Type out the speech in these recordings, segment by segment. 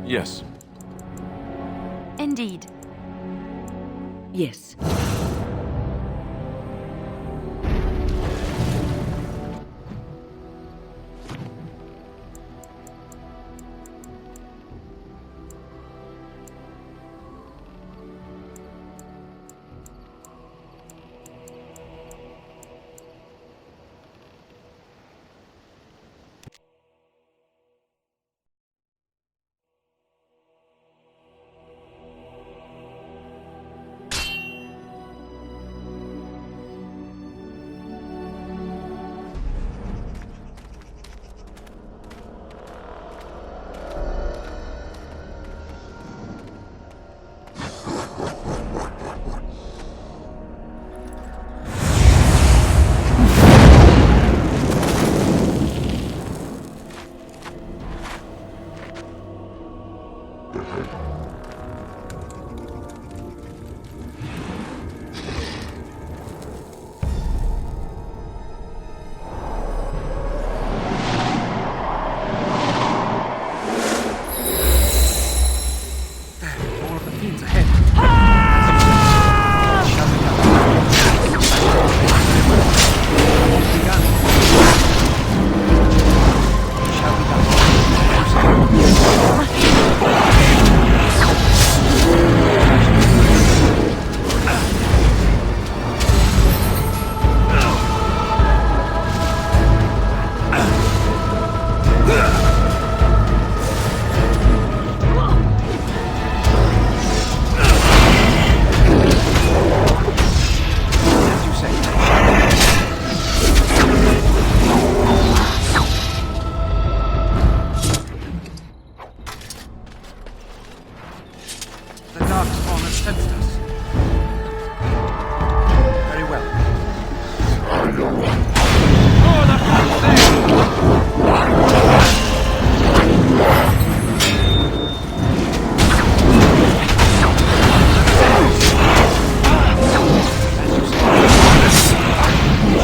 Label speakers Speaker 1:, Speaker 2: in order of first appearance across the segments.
Speaker 1: Yes.
Speaker 2: Indeed.
Speaker 3: Yes.
Speaker 4: All of the fiends ahead. The Darkspawn has sensed us. Very well. Oh, the front there!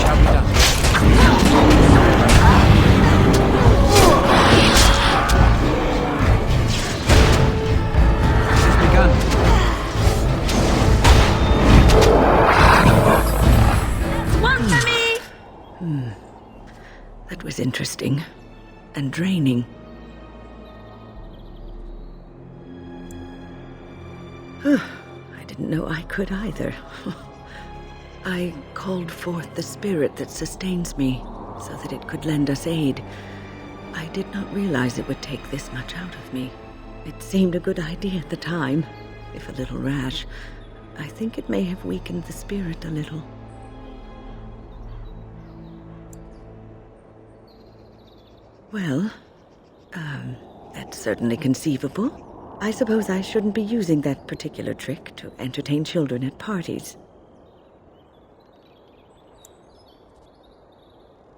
Speaker 4: Shall be done. It has begun.
Speaker 2: One for me!
Speaker 3: That was interesting. And draining. I didn't know I could either. I called forth the spirit that sustains me, so that it could lend us aid. I did not realize it would take this much out of me. It seemed a good idea at the time, if a little rash. I think it may have weakened the spirit a little. Well, that's certainly conceivable. I suppose I shouldn't be using that particular trick to entertain children at parties.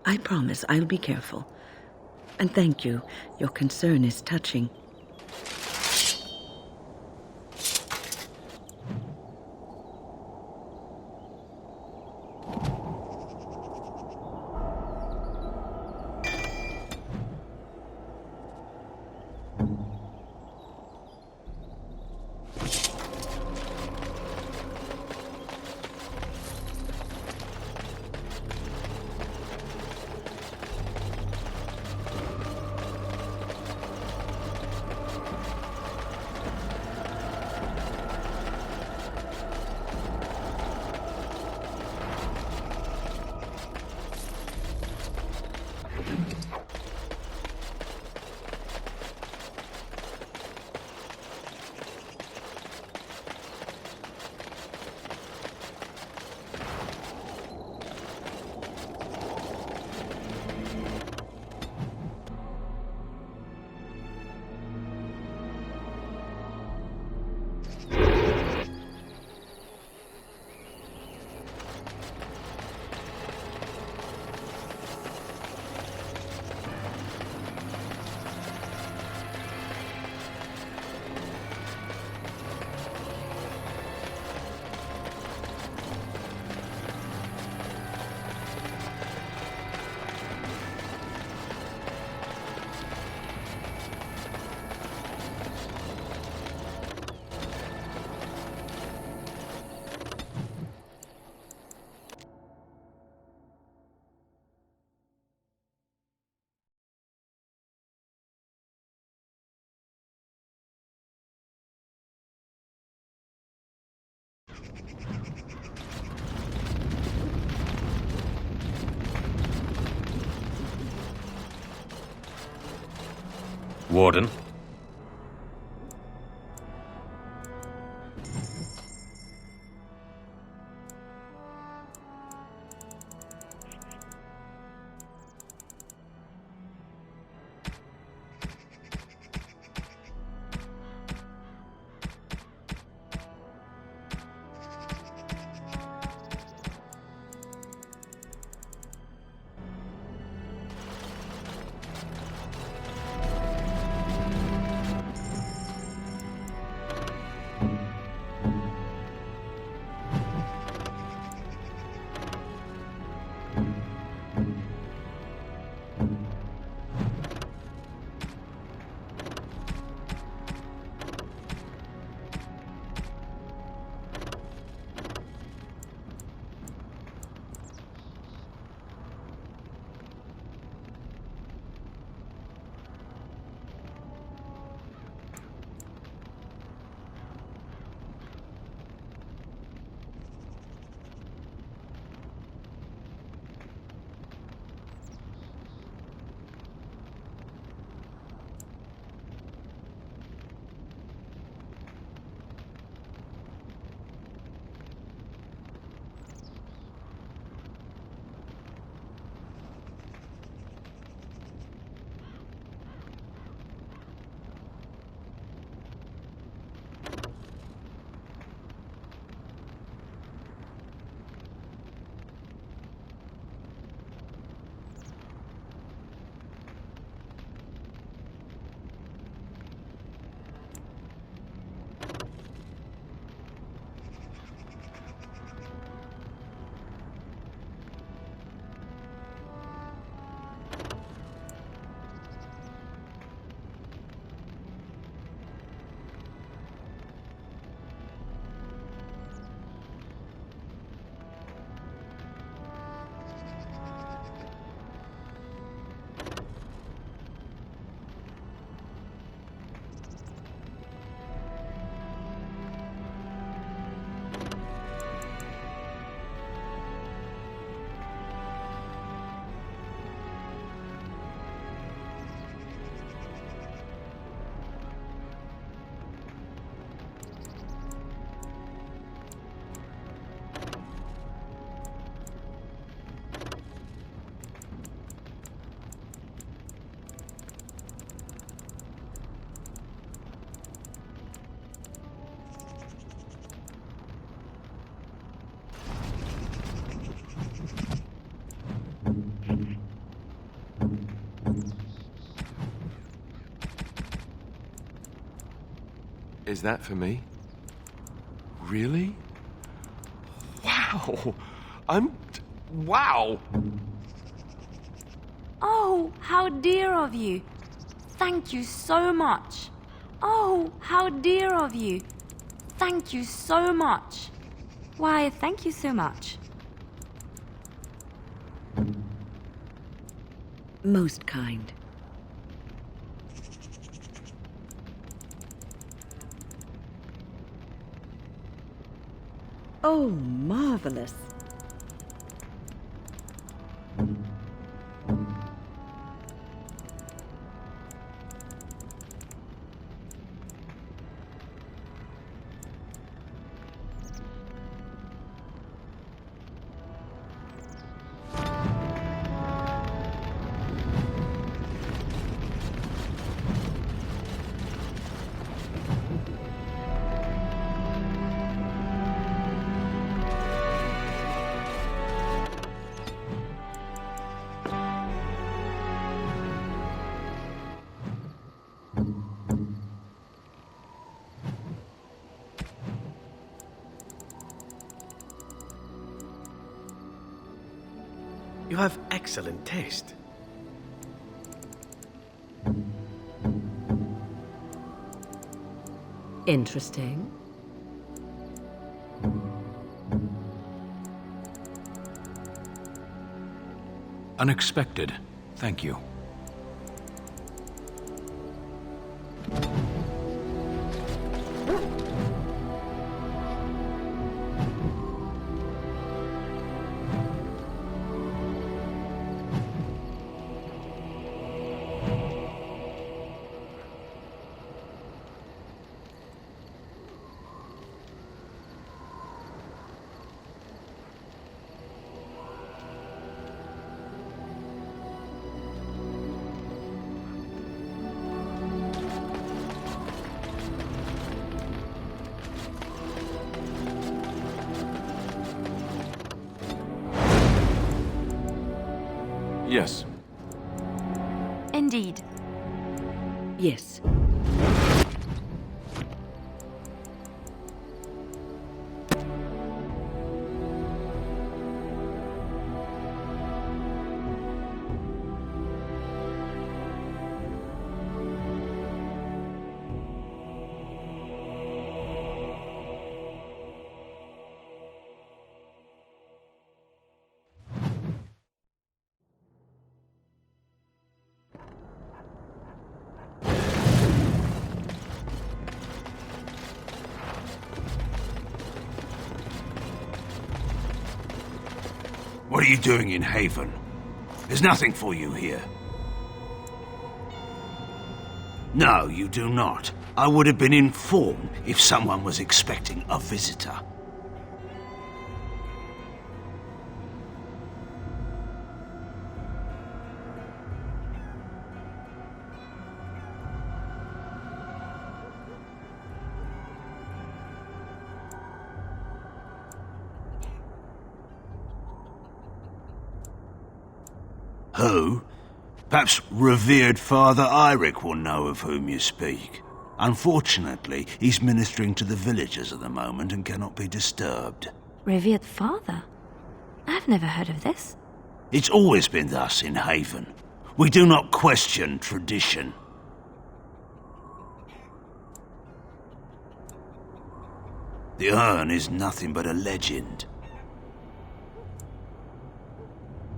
Speaker 3: I promise I'll be careful. And thank you. Your concern is touching.
Speaker 1: Warden.
Speaker 5: Is that for me? Really? Wow! Wow!
Speaker 2: Oh, how dear of you. Thank you so much. Oh, how dear of you. Thank you so much. Why, thank you so much.
Speaker 3: Most kind. Oh, marvelous.
Speaker 6: You have excellent taste.
Speaker 7: Interesting.
Speaker 4: Unexpected. Thank you.
Speaker 5: Yes.
Speaker 2: Indeed.
Speaker 3: Yes.
Speaker 1: What are you doing in Haven? There's nothing for you here. No, you do not. I would have been informed if someone was expecting a visitor. Who? Perhaps revered Father Eirik will know of whom you speak. Unfortunately, he's ministering to the villagers at the moment and cannot be disturbed.
Speaker 2: Revered father? I've never heard of this.
Speaker 1: It's always been thus in Haven. We do not question tradition. The urn is nothing but a legend.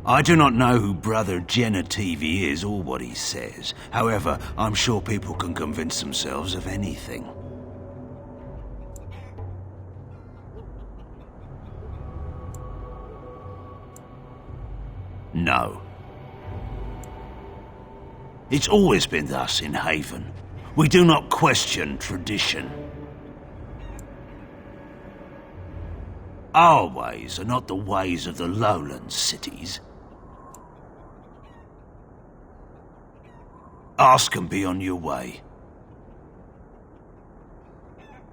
Speaker 1: I do not know who Brother Genetivi is or what he says. However, I'm sure people can convince themselves of anything. No. It's always been thus in Haven. We do not question tradition. Our ways are not the ways of the lowland cities. Ask and be on your way.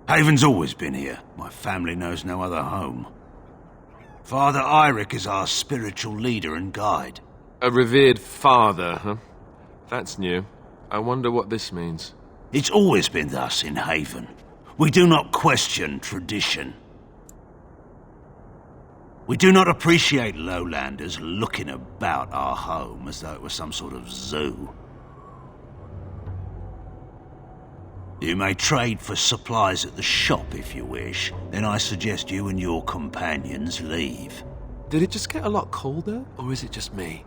Speaker 1: Haven's always been here. My family knows no other home. Father Eirik is our spiritual leader and guide.
Speaker 5: A revered father, huh? That's new. I wonder what this means.
Speaker 1: It's always been thus in Haven. We do not question tradition. We do not appreciate lowlanders looking about our home as though it was some sort of zoo. You may trade for supplies at the shop if you wish. Then I suggest you and your companions leave.
Speaker 5: Did it just get a lot colder, or is it just me?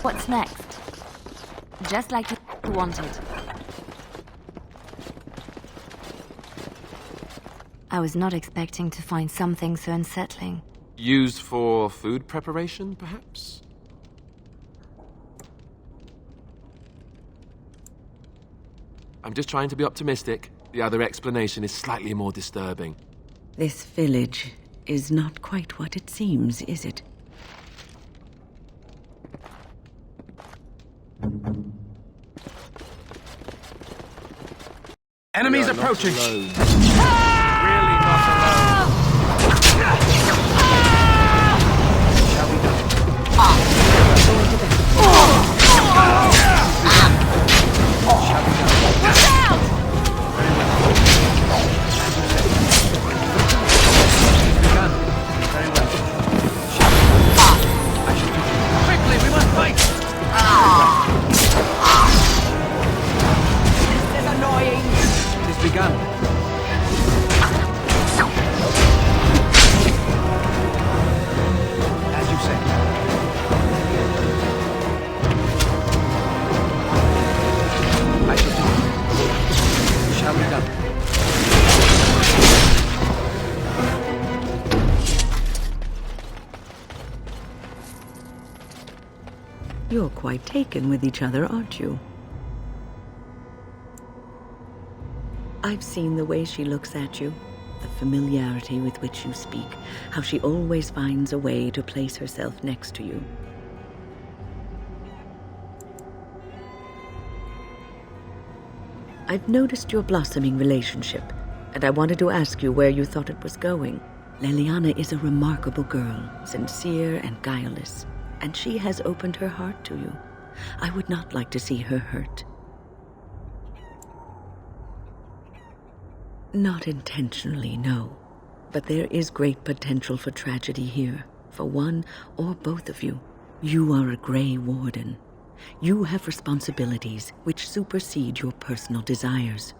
Speaker 2: What's next? Just like you wanted. I was not expecting to find something so unsettling.
Speaker 5: Used for food preparation, perhaps? I'm just trying to be optimistic. The other explanation is slightly more disturbing.
Speaker 3: This village is not quite what it seems, is it?
Speaker 6: Enemies
Speaker 5: We are not
Speaker 6: approaching!
Speaker 5: alone.
Speaker 6: Really not alone. Shall we go? Very well. I shall do. Quickly, we must fight! This is annoying. It has begun. As you say. I shall do it. Shall be done.
Speaker 3: You're quite taken with each other, aren't you? I've seen the way she looks at you, the familiarity with which you speak, how she always finds a way to place herself next to you. I've noticed your blossoming relationship, and I wanted to ask you where you thought it was going. Leliana is a remarkable girl, sincere and guileless, and she has opened her heart to you. I would not like to see her hurt. Not intentionally, no. But there is great potential for tragedy here, for one or both of you. You are a Grey Warden. You have responsibilities which supersede your personal desires.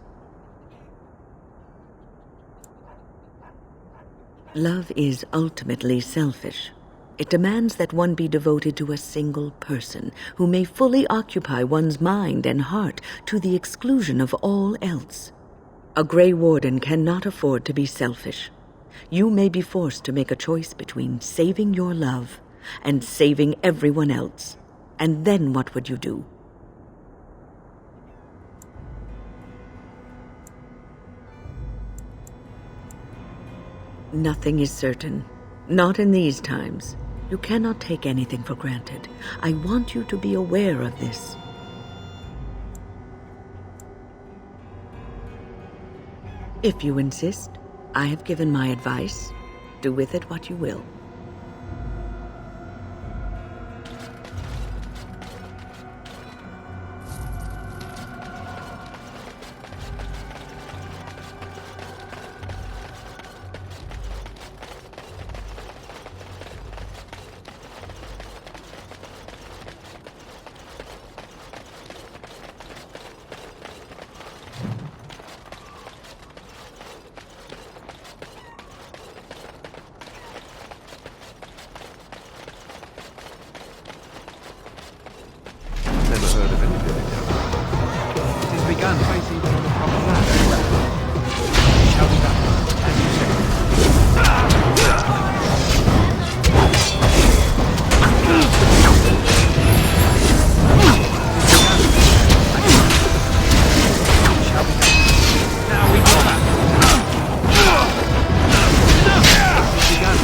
Speaker 3: Love is ultimately selfish. It demands that one be devoted to a single person who may fully occupy one's mind and heart to the exclusion of all else. A Grey Warden cannot afford to be selfish. You may be forced to make a choice between saving your love and saving everyone else. And then what would you do? Nothing is certain. Not in these times. You cannot take anything for granted. I want you to be aware of this. If you insist, I have given my advice. Do with it what you will.
Speaker 6: Never heard of any village. It is begun. Place even on the proper land. Very well. Shall be done. As you say. Shall be done. Now we go back. It is begun.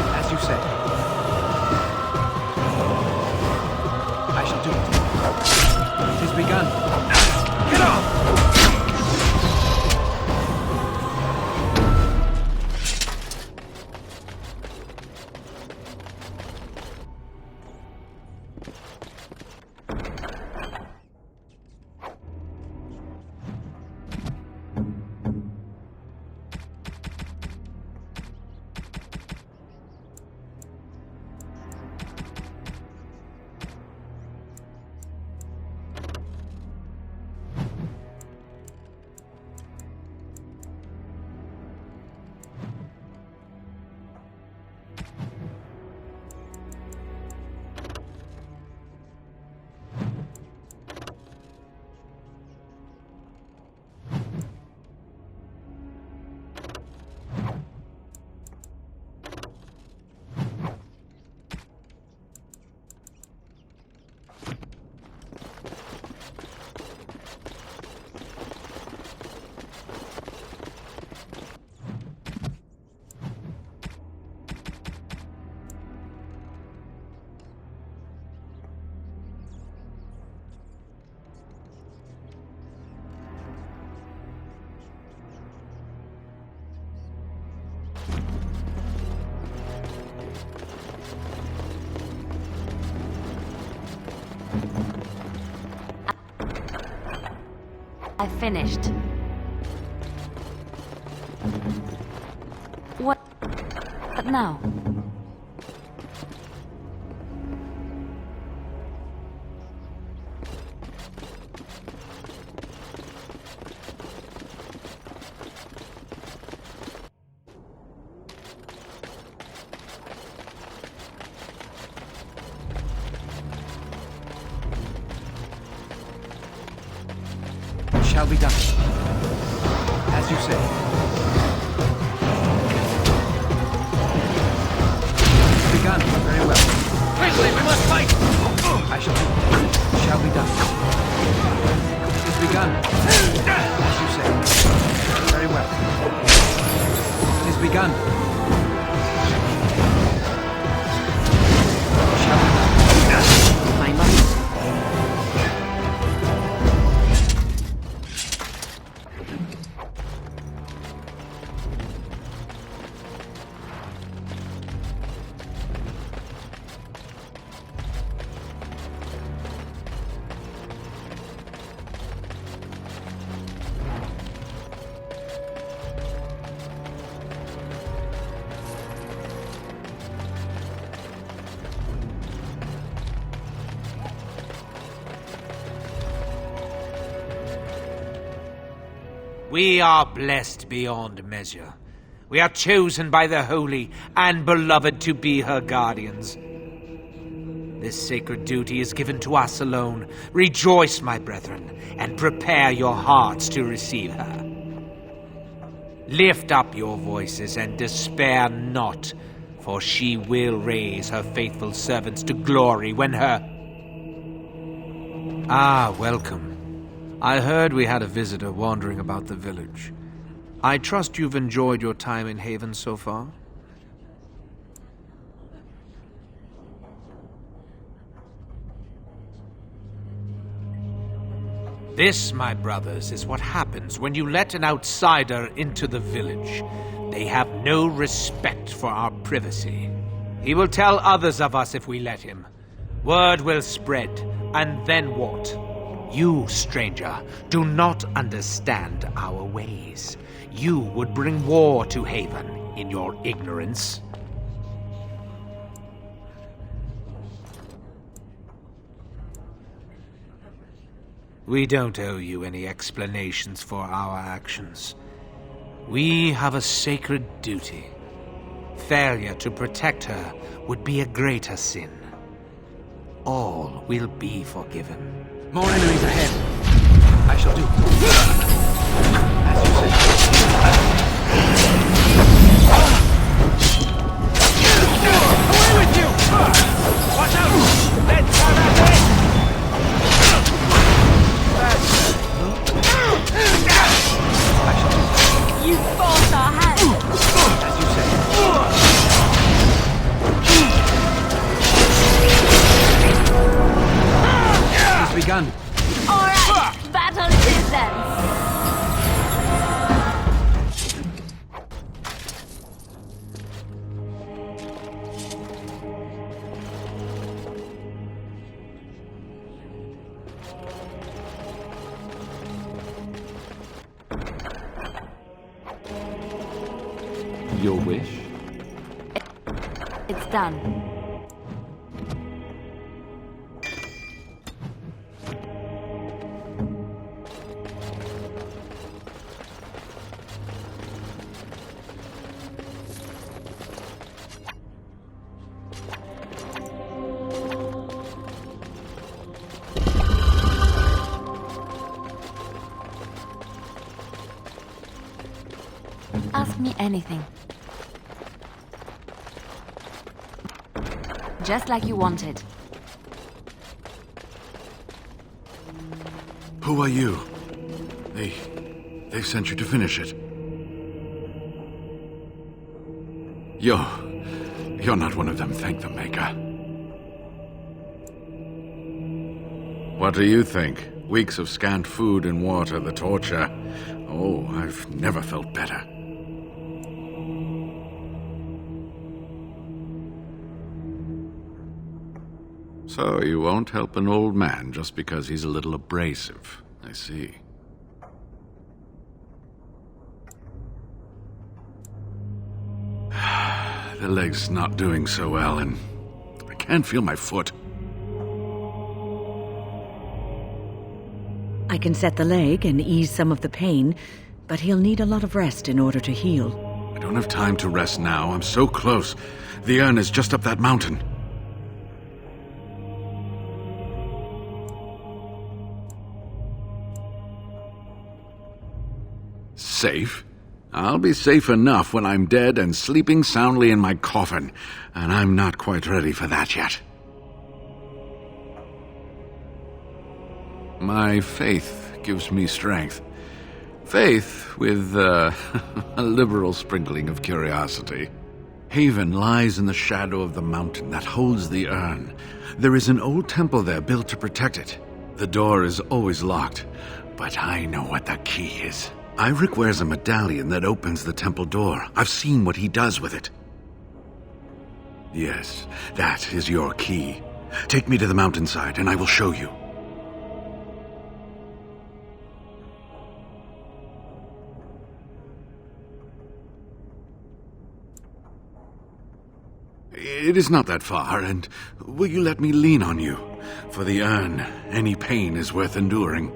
Speaker 6: As you say. As you say. I shall do it. It is begun. Get on!
Speaker 2: I finished. What now?
Speaker 6: Shall be done. As you say. Begun. Very well. Quickly, we must fight! I shall do. Shall be done. It is begun. As you say. Very well. It is begun. Shall be done.
Speaker 3: My might.
Speaker 7: We are blessed beyond measure. We are chosen by the Holy and Beloved to be her guardians. This sacred duty is given to us alone. Rejoice, my brethren, and prepare your hearts to receive her. Lift up your voices and despair not, for she will raise her faithful servants to glory when her...
Speaker 4: Ah, welcome. I heard we had a visitor wandering about the village. I trust you've enjoyed your time in Haven so far?
Speaker 7: This, my brothers, is what happens when you let an outsider into the village. They have no respect for our privacy. He will tell others of us if we let him. Word will spread, and then what? You, stranger, do not understand our ways. You would bring war to Haven in your ignorance. We don't owe you any explanations for our actions. We have a sacred duty. Failure to protect her would be a greater sin. All will be forgiven.
Speaker 6: More enemies ahead. I shall do. As you say. Away with you! Watch out! Let's have at it! I shall do.
Speaker 2: You forced our hand.
Speaker 6: As you say. It is begun.
Speaker 2: All right, battle it is then.
Speaker 5: Your wish?
Speaker 2: It's done. Ask me anything. Just like you wanted.
Speaker 8: Who are you? They sent you to finish it. You're not one of them, thank the Maker. What do you think? Weeks of scant food and water, the torture. Oh, I've never felt better. So you won't help an old man just because he's a little abrasive. I see. The leg's not doing so well, and I can't feel my foot.
Speaker 3: I can set the leg and ease some of the pain, but he'll need a lot of rest in order to heal.
Speaker 8: I don't have time to rest now. I'm so close. The urn is just up that mountain. Safe? I'll be safe enough when I'm dead and sleeping soundly in my coffin, and I'm not quite ready for that yet. My faith gives me strength. Faith with a liberal sprinkling of curiosity. Haven lies in the shadow of the mountain that holds the urn. There is an old temple there built to protect it. The door is always locked, but I know what the key is. Iric wears a medallion that opens the temple door. I've seen what he does with it. Yes, that is your key. Take me to the mountainside and I will show you. It is not that far, and will you let me lean on you? For the urn, any pain is worth enduring.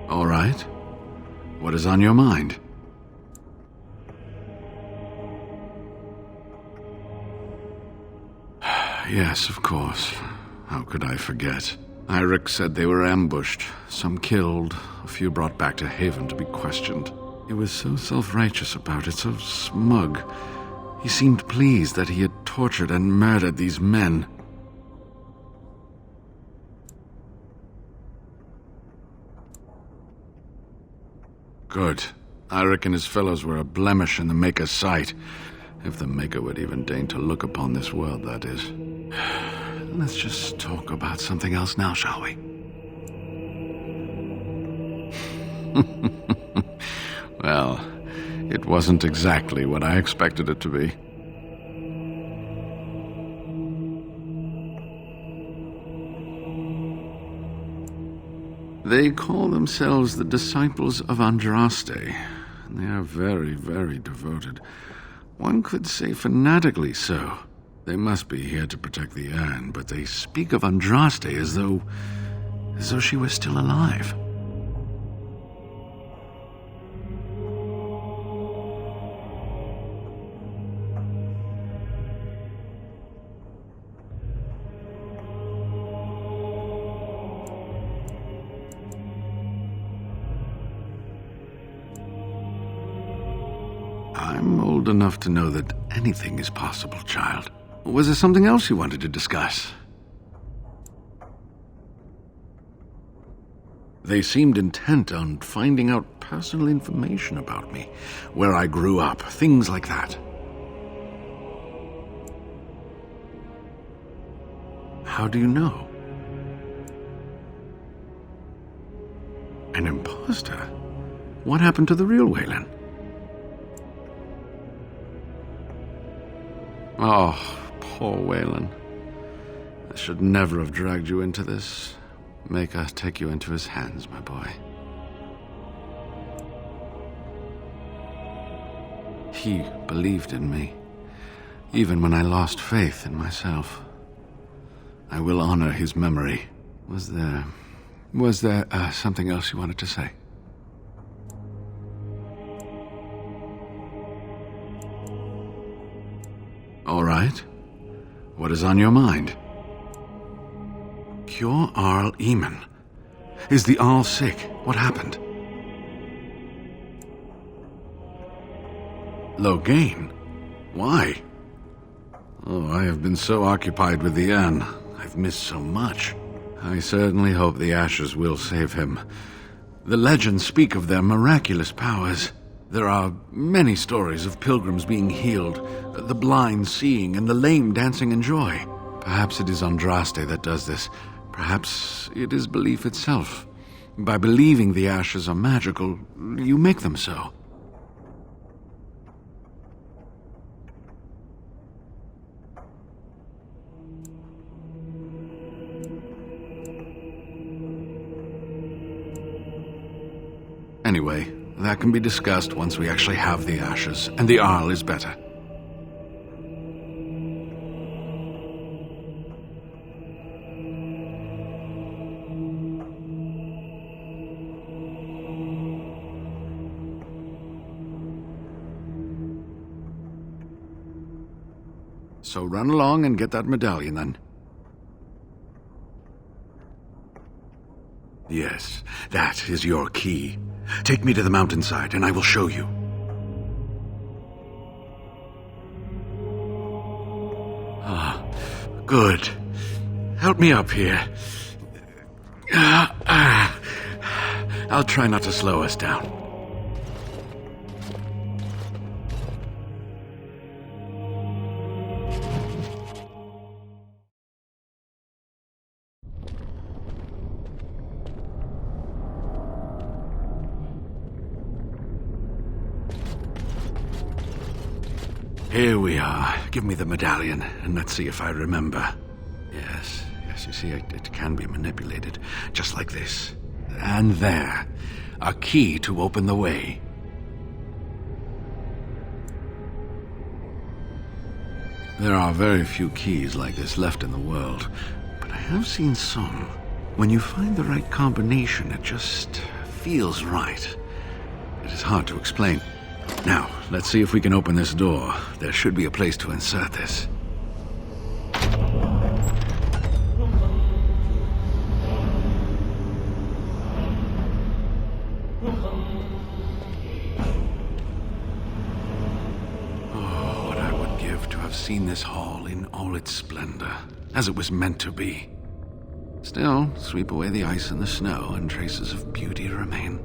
Speaker 8: All right. What is on your mind? Yes, of course. How could I forget? Iric said they were ambushed, some killed, a few brought back to Haven to be questioned. He was so self-righteous about it, so smug. He seemed pleased that he had tortured and murdered these men. Good. Iric and his fellows were a blemish in the Maker's sight. If the Maker would even deign to look upon this world, that is. Let's just talk about something else now, shall we? Well, it wasn't exactly what I expected it to be. They call themselves the Disciples of Andraste, and they are very, very devoted. One could say fanatically so. They must be here to protect the urn, but they speak of Andraste as though she were still alive. I'm old enough to know that anything is possible, child. Was there something else you wanted to discuss? They seemed intent on finding out personal information about me, where I grew up, things like that. How do you know? An imposter? What happened to the real Waylon? Oh, poor Waylon. I should never have dragged you into this. Maker take you into his hands, my boy. He believed in me, even when I lost faith in myself. I will honor his memory. Was there something else you wanted to say? All right. What is on your mind? Cure Arl Eamon. Is the Arl sick? What happened? Loghain? Why? Oh, I have been so occupied with the urn. I've missed so much. I certainly hope the ashes will save him. The legends speak of their miraculous powers. There are many stories of pilgrims being healed, the blind seeing, and the lame dancing in joy. Perhaps it is Andraste that does this. Perhaps it is belief itself. By believing the ashes are magical, you make them so. Anyway, that can be discussed once we actually have the ashes, and the Arl is better. So run along and get that medallion then. Yes, that is your key. Take me to the mountainside and I will show you. Ah, good. Help me up here. I'll try not to slow us down. Here we are. Give me the medallion, and let's see if I remember. Yes, you see, it can be manipulated, just like this. And there. A key to open the way. There are very few keys like this left in the world, but I have seen some. When you find the right combination, it just feels right. It is hard to explain. Now, let's see if we can open this door. There should be a place to insert this. Oh, what I would give to have seen this hall in all its splendor, as it was meant to be. Still, sweep away the ice and the snow, and traces of beauty remain.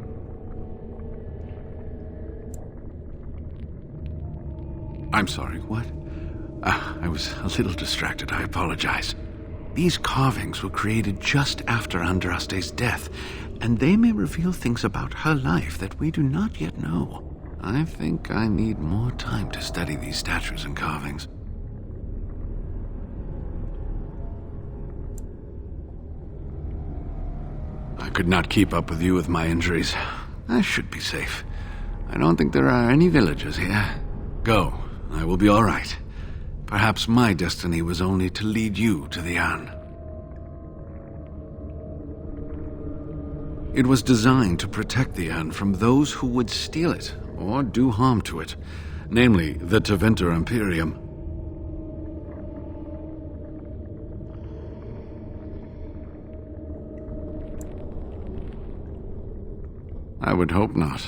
Speaker 8: I'm sorry, what? I was a little distracted, I apologize. These carvings were created just after Andraste's death, and they may reveal things about her life that we do not yet know. I think I need more time to study these statues and carvings. I could not keep up with you with my injuries. I should be safe. I don't think there are any villagers here. Go. I will be all right. Perhaps my destiny was only to lead you to the Anne. It was designed to protect the Anne from those who would steal it or do harm to it, namely the Tevinter Imperium. I would hope not.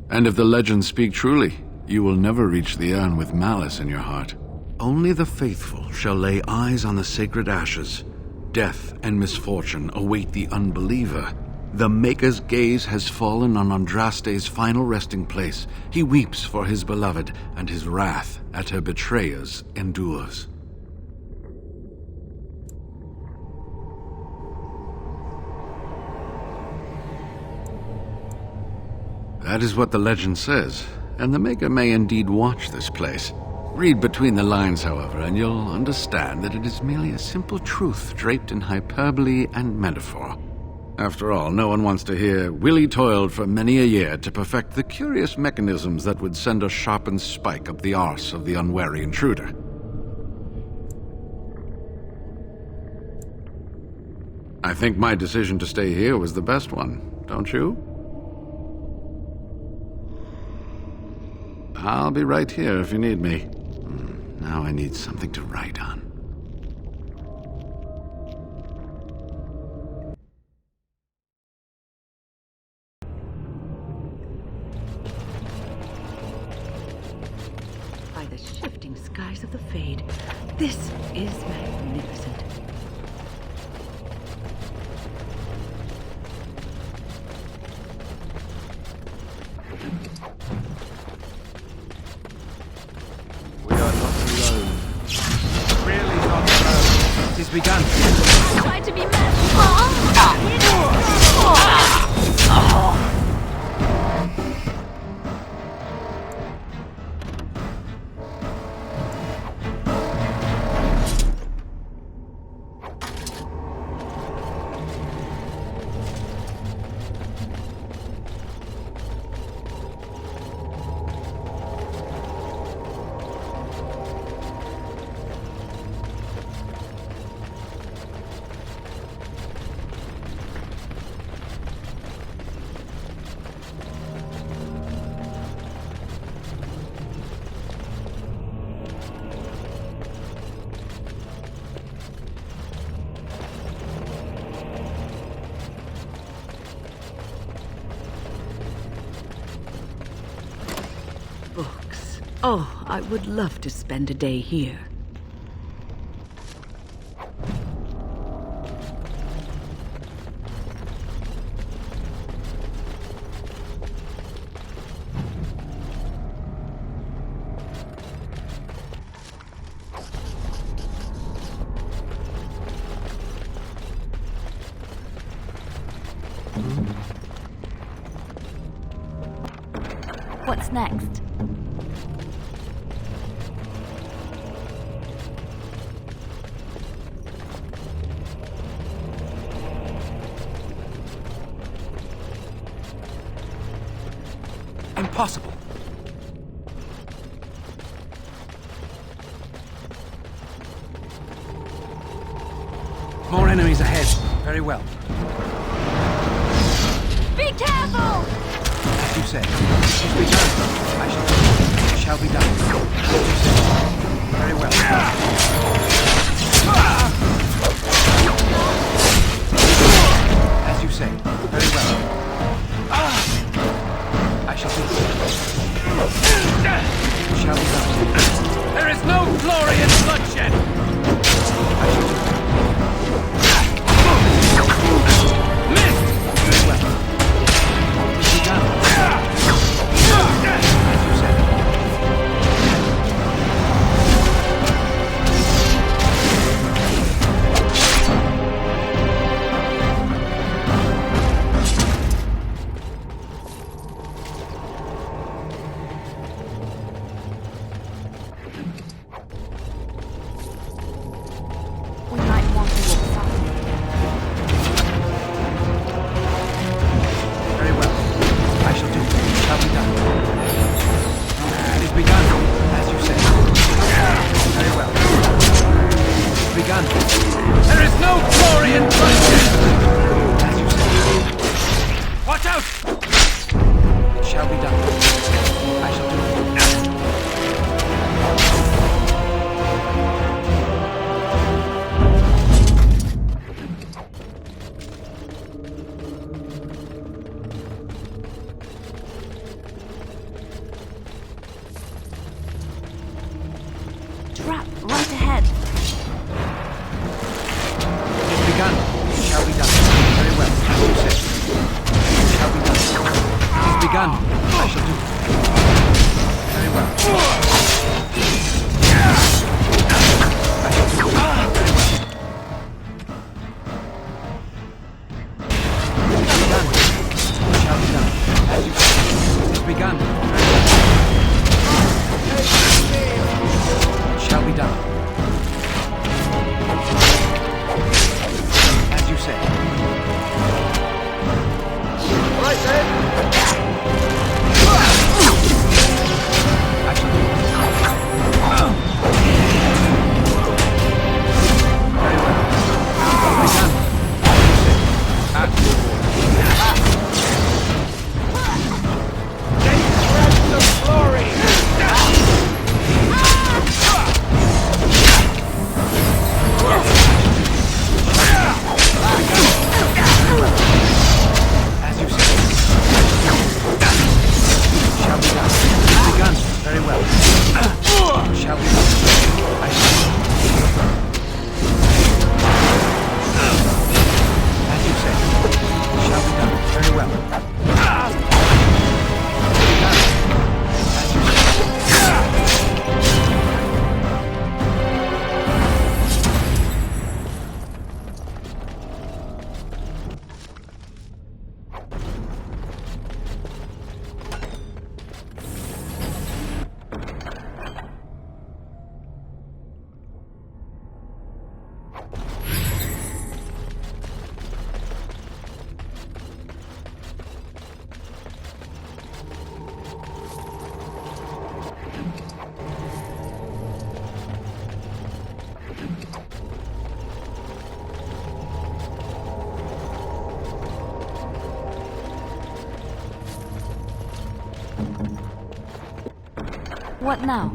Speaker 8: And if the legends speak truly, you will never reach the urn with malice in your heart. Only the faithful shall lay eyes on the sacred ashes. Death and misfortune await the unbeliever. The Maker's gaze has fallen on Andraste's final resting place. He weeps for his beloved, and his wrath at her betrayers endures. That is what the legend says. And the Maker may indeed watch this place. Read between the lines, however, and you'll understand that it is merely a simple truth draped in hyperbole and metaphor. After all, no one wants to hear, Willie toiled for many a year to perfect the curious mechanisms that would send a sharpened spike up the arse of the unwary intruder. I think my decision to stay here was the best one, don't you? I'll be right here if you need me. Now I need something to write on.
Speaker 3: By the shifting skies of the Fade, this is magnificent.
Speaker 6: It has begun.
Speaker 2: Try to be
Speaker 3: Oh, I would love to spend a day here.
Speaker 2: What's next?
Speaker 6: Impossible. More enemies ahead. Very well.
Speaker 2: Be careful!
Speaker 6: As you say. It is begun. I shall do. It shall be done. As you say. Very well. As you say. Very well. I shall do. It shall be done. There is no glory in bloodshed. I shall do. Missed! Very well. It is begun. As you said.
Speaker 2: We might want to walk softly.
Speaker 6: Very well. I shall do. It shall be done. It is begun, as you say. Very well. It is begun. There is no glory in bloodshed! As you say. Watch out! It shall be done. I shall do it.
Speaker 2: Trap right ahead.
Speaker 6: It is begun. It shall be done. Very well. As you said. It shall be done. It is begun. I shall do it. Very well. I shall do it. Very well. It is begun. It shall be done. As you said. It is begun. Very well. It shall be done. As you say. Right then. I shall do it. Very well. Begun. As you say. Gates of glory. As you say. Shall be done. Begun. Very well. Shall be done. I shall. As you say. Shall be done. Very well. Begun. As you say.
Speaker 2: What now?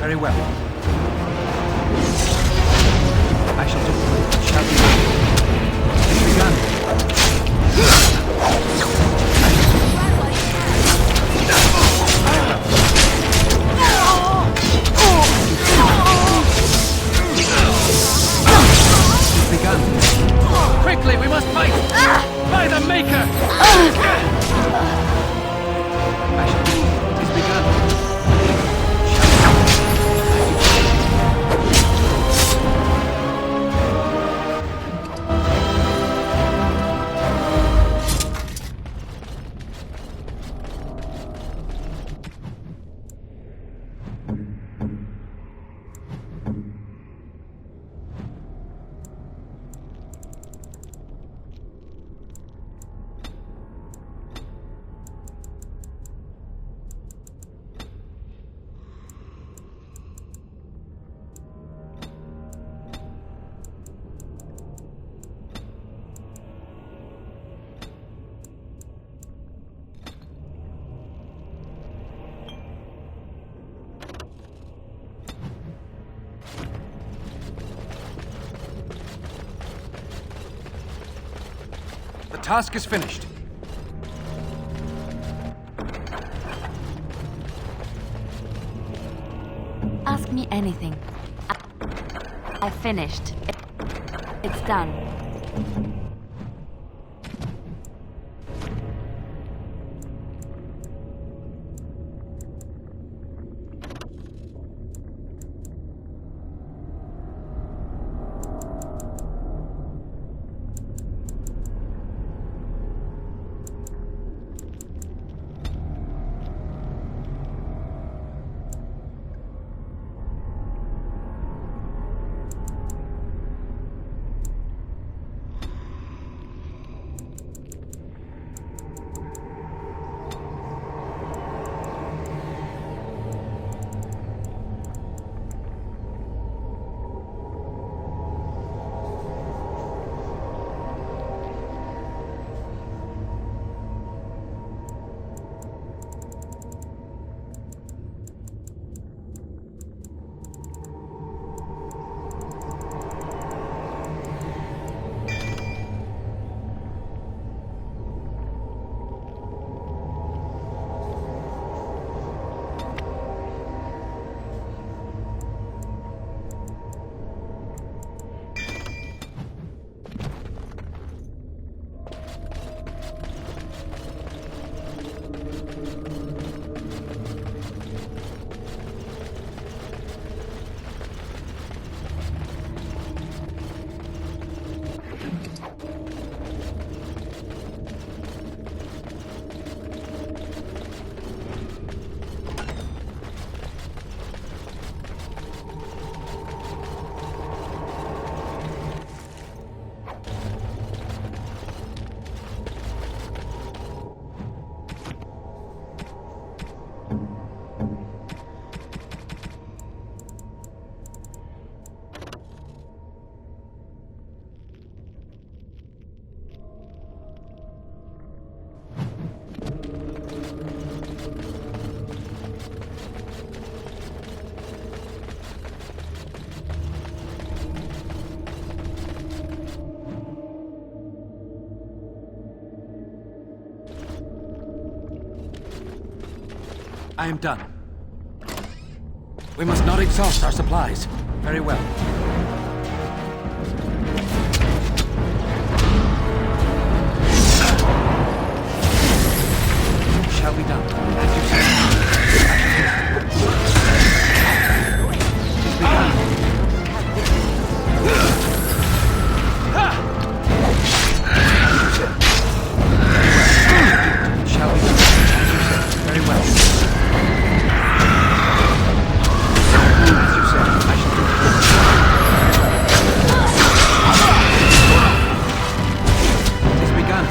Speaker 6: Very well. I shall do what shall be done. It's begun. It's begun. Quickly, we must fight! By the Maker! I shall do what is begun. The task is finished.
Speaker 2: Ask me anything. I finished. It's done.
Speaker 6: I am done. We must not exhaust our supplies. Very well. Shall be done. As you say. It's begun. Shall be done. As you say. Very well. As you say, I shall do it. It's begun.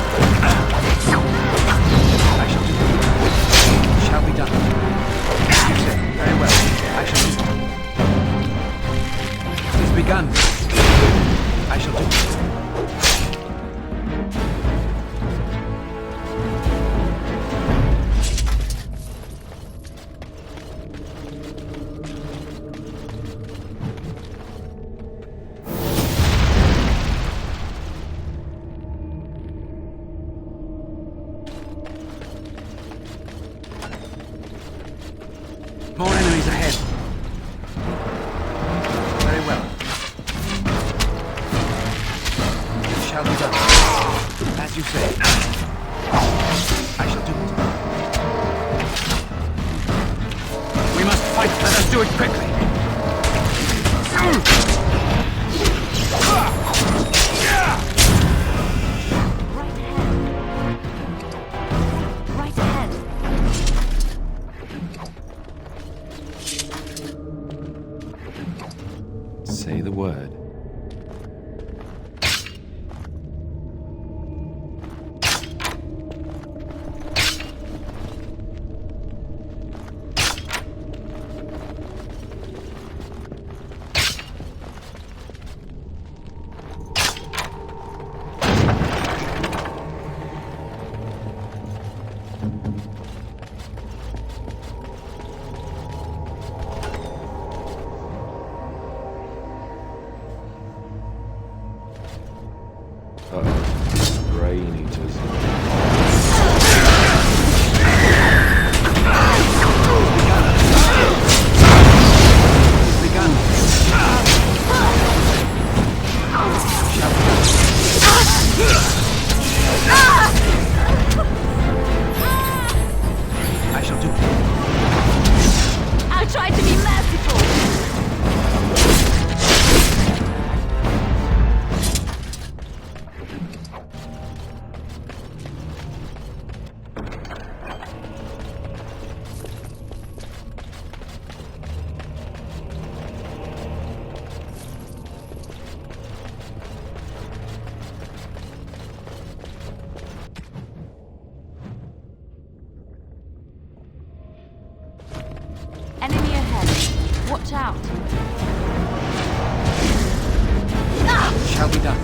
Speaker 6: I shall do it. Shall More enemies ahead. Very well. It shall be done. As you say. I shall do it. We must fight. Let us do it quickly.
Speaker 2: Right ahead.
Speaker 5: Say the word. Brain eaters.
Speaker 6: Begun. I shall do it.
Speaker 2: I'll try to be merciful. Enemy ahead. Watch out.
Speaker 6: Shall be done.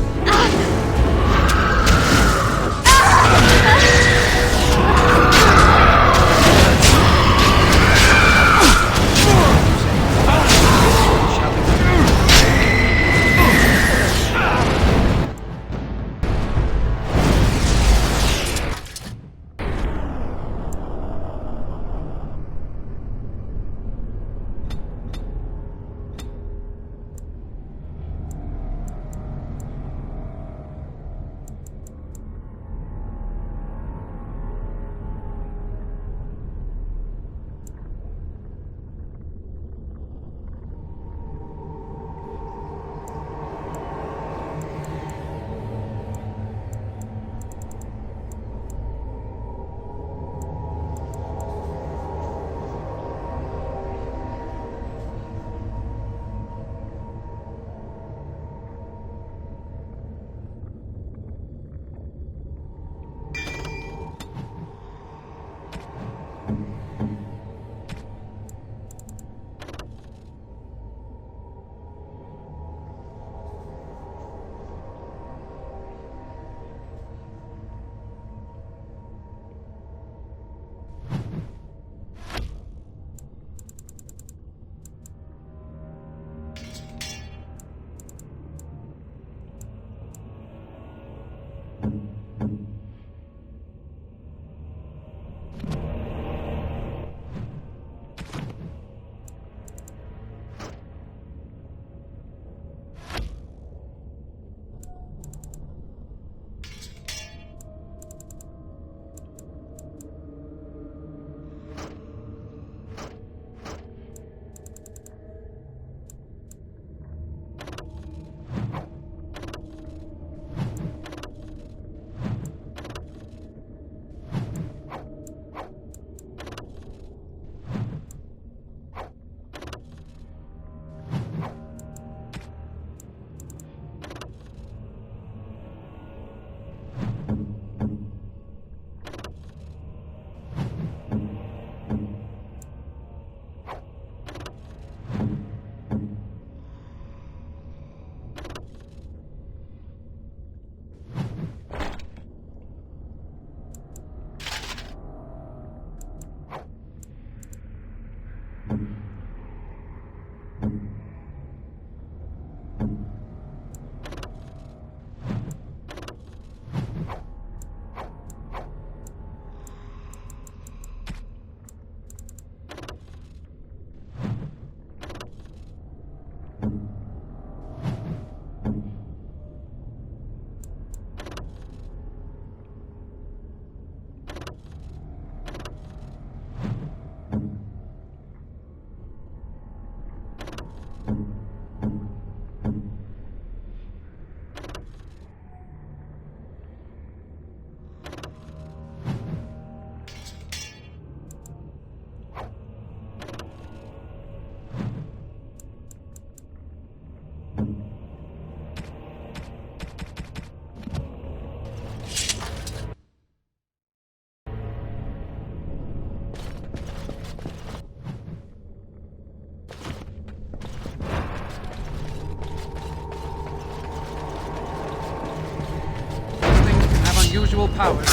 Speaker 6: unusual powers.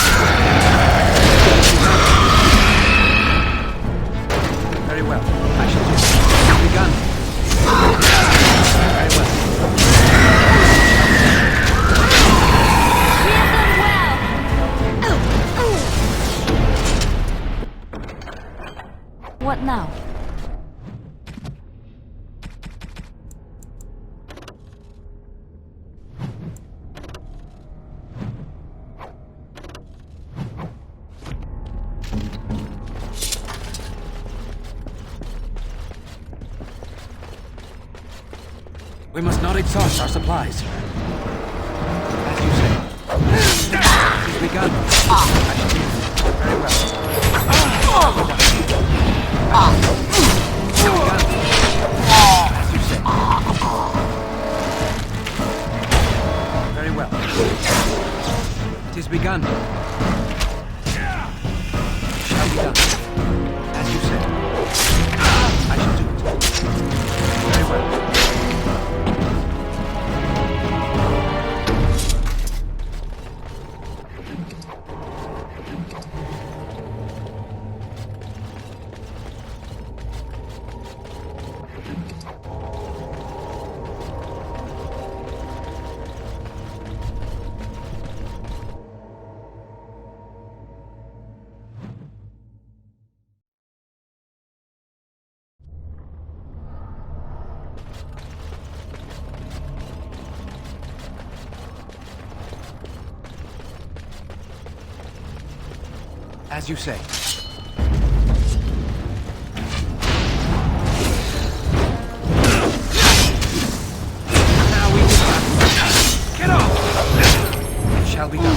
Speaker 6: Very well. I shall do it. Begun. Very well.
Speaker 2: What now?
Speaker 6: We must not exhaust our supplies. As you say. He's begun. I shall do it. Very well. Begun. As you say. Very well. It is begun. Shall be done. As you say. I shall do it. Very well. As you say. Now we will get off! It shall be done.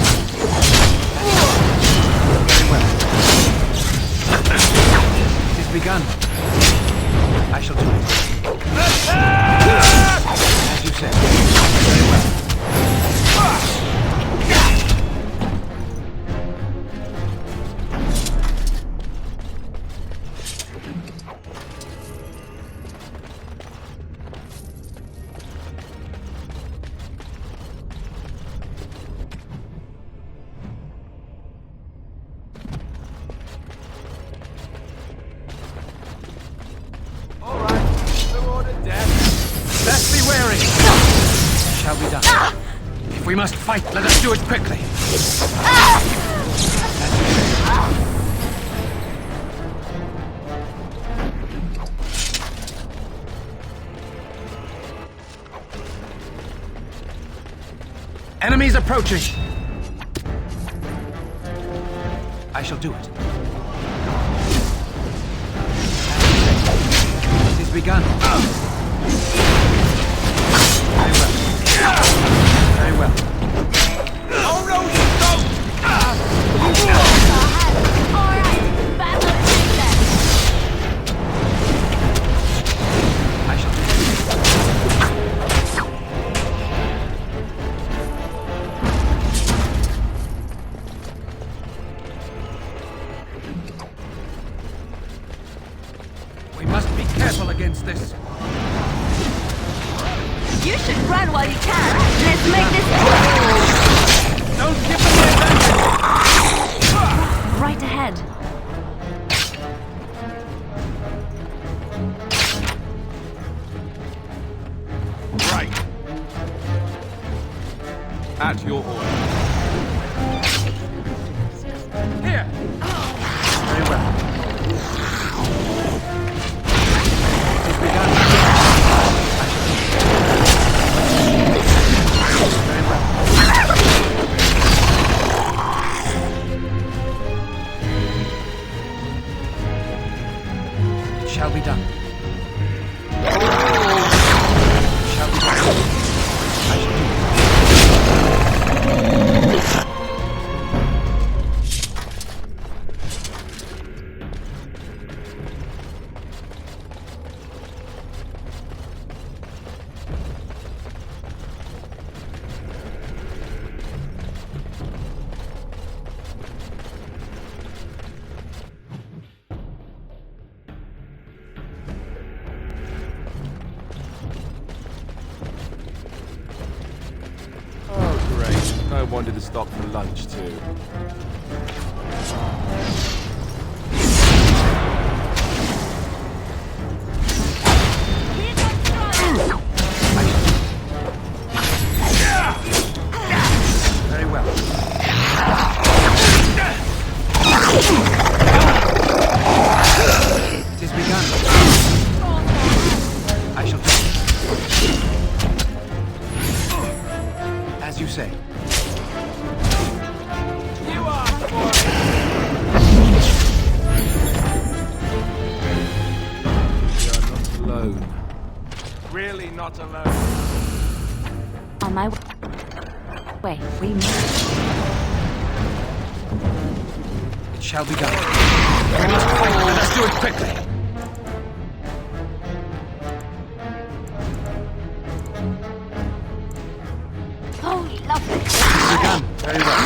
Speaker 6: Very well. It is begun. I shall do it. As you say. Very well. Shall be done. If we must fight, let us do it quickly. Enemies approaching. I shall do it. It is begun. Very well. Very well. Oh no, you don't!
Speaker 2: Alright, bad luck then.
Speaker 6: I shall do it. We must be careful against this.
Speaker 2: You should run while you can. Let's make this
Speaker 6: Don't give them the advantage!
Speaker 2: right ahead.
Speaker 5: Right. At your order.
Speaker 6: Here! Very well. It is begun. Very well. It shall be done. It shall be done. I shall do it.
Speaker 5: wanted to stop for lunch too.
Speaker 6: Very well. It is begun. I shall do it. As you say.
Speaker 5: You asked for it! You're not alone. Really not alone.
Speaker 2: On my way. We must.
Speaker 6: It shall be done. We must fight. Let us do it quickly.
Speaker 2: Oh, lovely.
Speaker 6: Begun. Very well.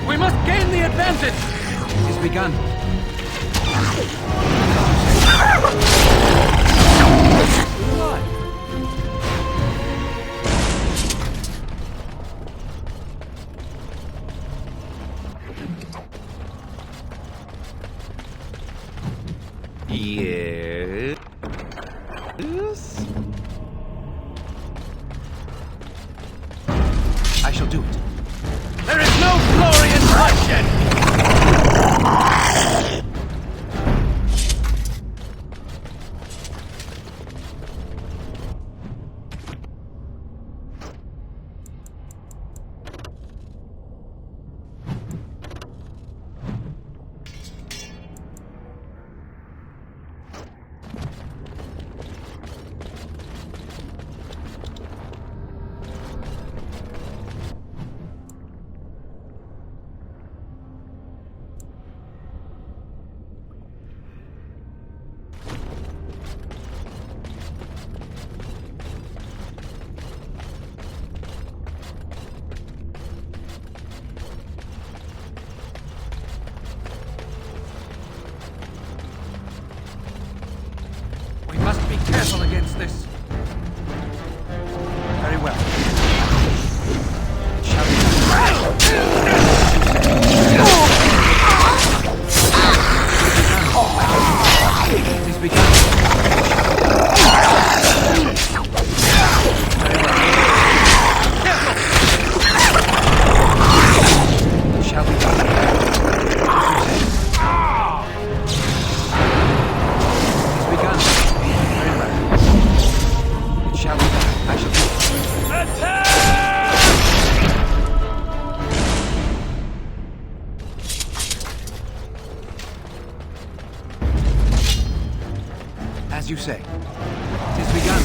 Speaker 6: We must gain the advantage. It is begun.
Speaker 5: Yes?
Speaker 6: I shall do it. There is no glory in bloodshed! We must be careful against this. Very well. It shall be done. It is begun. Very well. Careful. It shall be done. As you say. It is begun.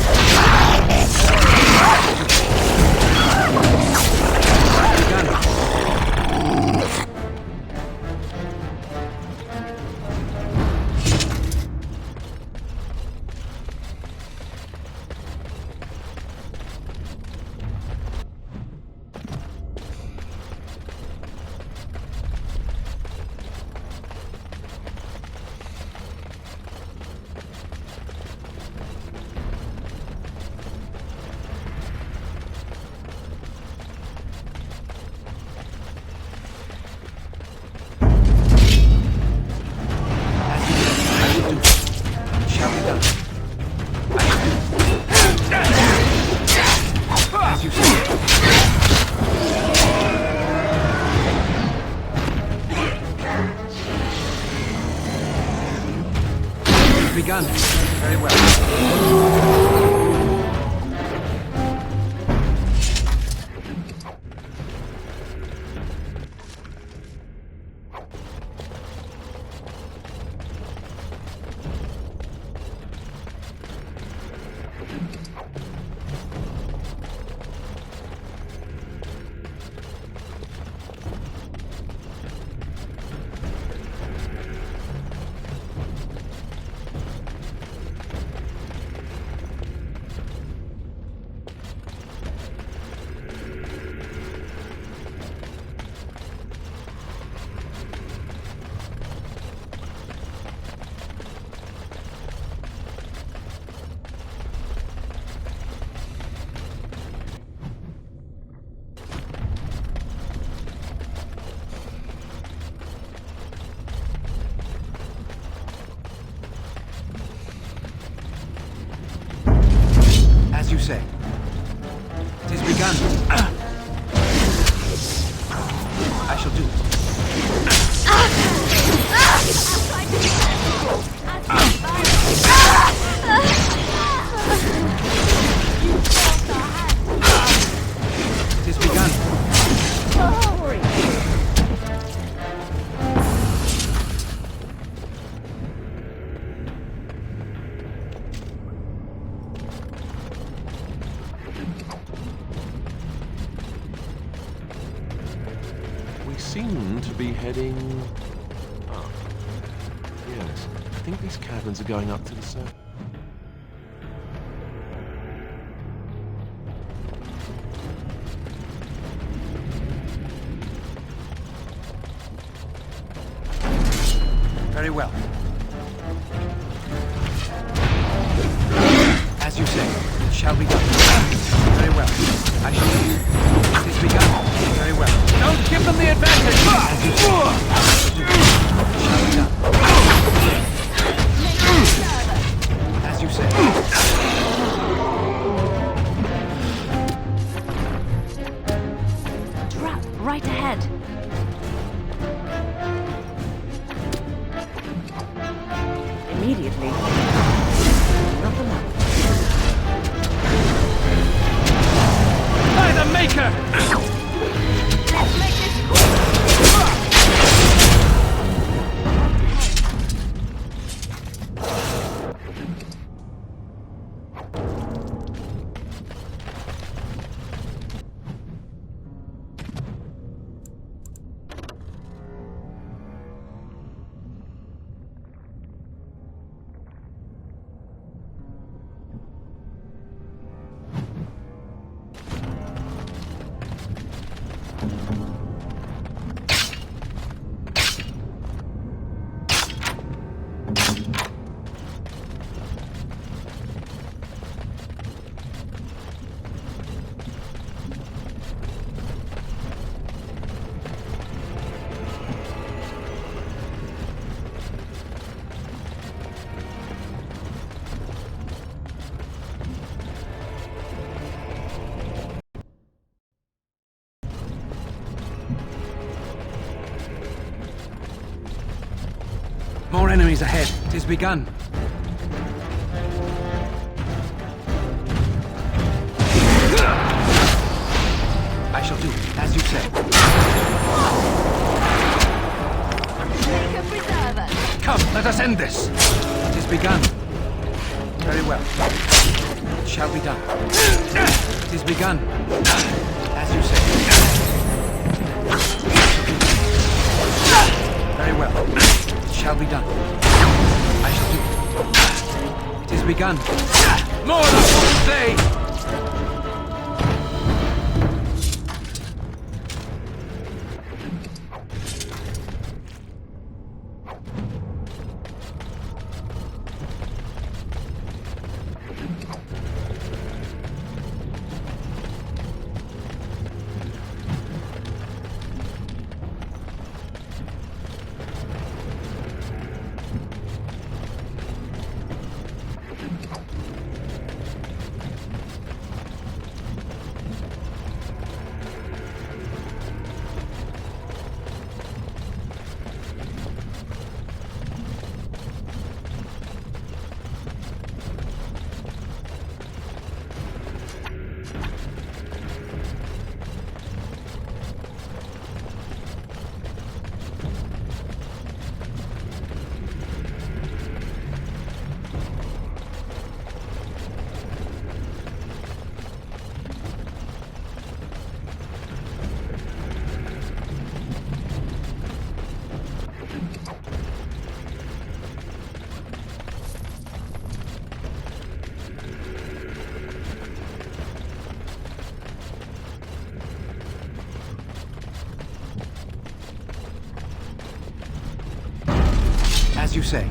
Speaker 6: Begun. Very well. say. It has begun. I shall do it. It has begun.
Speaker 5: We seem to be heading up. Yes, I think these caverns are going up to the surface.
Speaker 6: Very well. As you say, it shall be done. Very well. I shall do. It is begun. Very well. Don't give them the advantage! As you say. It shall be done. As you say.
Speaker 2: Trap right ahead.
Speaker 3: Immediately. Not allowed.
Speaker 6: By the Maker!
Speaker 2: Let's make this quick.
Speaker 6: More enemies ahead. It is begun. I shall do as you say.
Speaker 2: Make a preserver.
Speaker 6: Come, let us end this. It is begun. Very well. It shall be done. It is begun. As you say. Very well. It shall be done. I shall do it. It is begun. More than one day! As you say.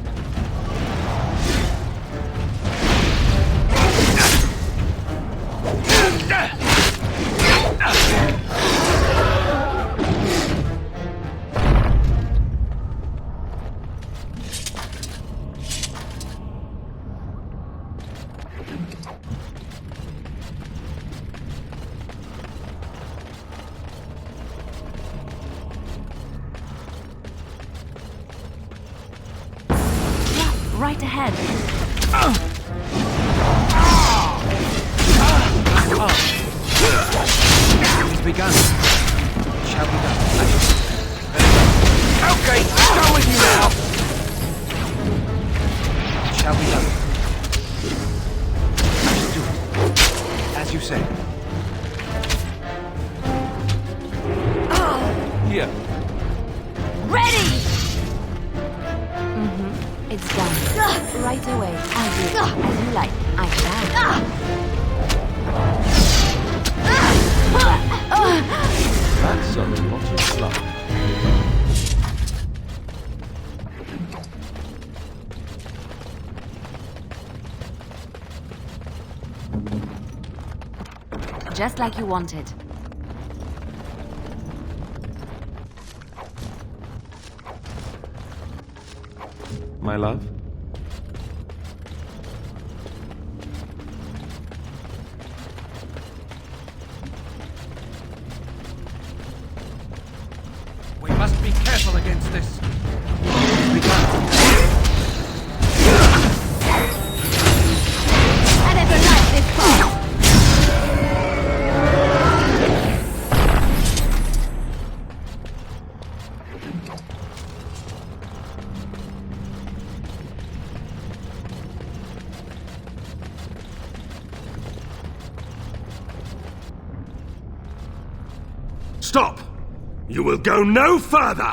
Speaker 2: right ahead.
Speaker 6: It's begun. It shall be done. Okay, go with you now. It shall be done. I shall do it. As you say.
Speaker 5: Here.
Speaker 2: Ready! It's done. Right away. As you like. I shall.
Speaker 5: That's a lot of blood.
Speaker 2: Just like you wanted.
Speaker 5: My love?
Speaker 6: We must be careful against this. It's begun.
Speaker 2: I never liked this part.
Speaker 9: Stop! You will go no further!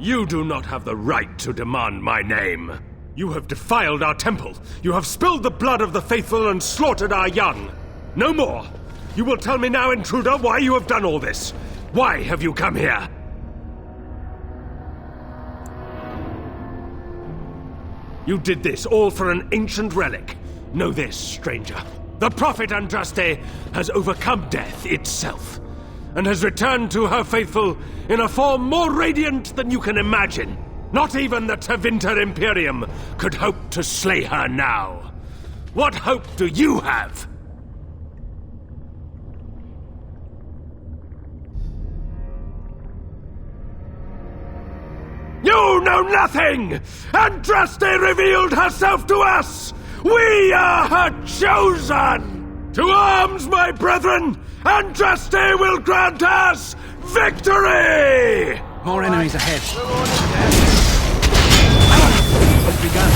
Speaker 9: You do not have the right to demand my name. You have defiled our temple. You have spilled the blood of the faithful and slaughtered our young. No more. You will tell me now, intruder, why you have done all this. Why have you come here? You did this all for an ancient relic. Know this, stranger. The prophet Andraste has overcome death itself, and has returned to her faithful in a form more radiant than you can imagine. Not even the Tevinter Imperium could hope to slay her now. What hope do you have? You know nothing! Andraste revealed herself to us! We are her chosen! To arms, my brethren! Andraste will grant us victory!
Speaker 6: More enemies ahead. It's begun.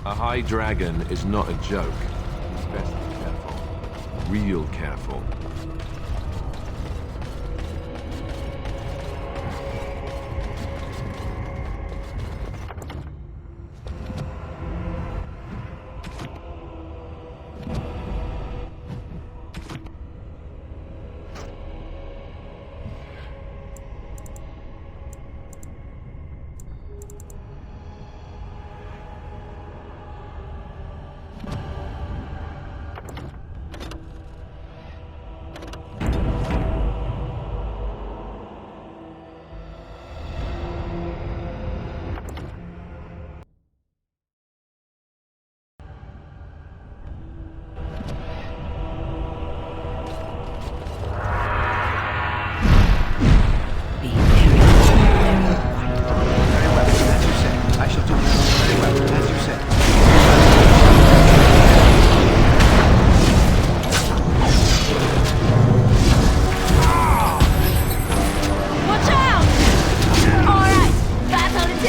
Speaker 5: A high dragon is not a joke. It's best to be careful. Real careful.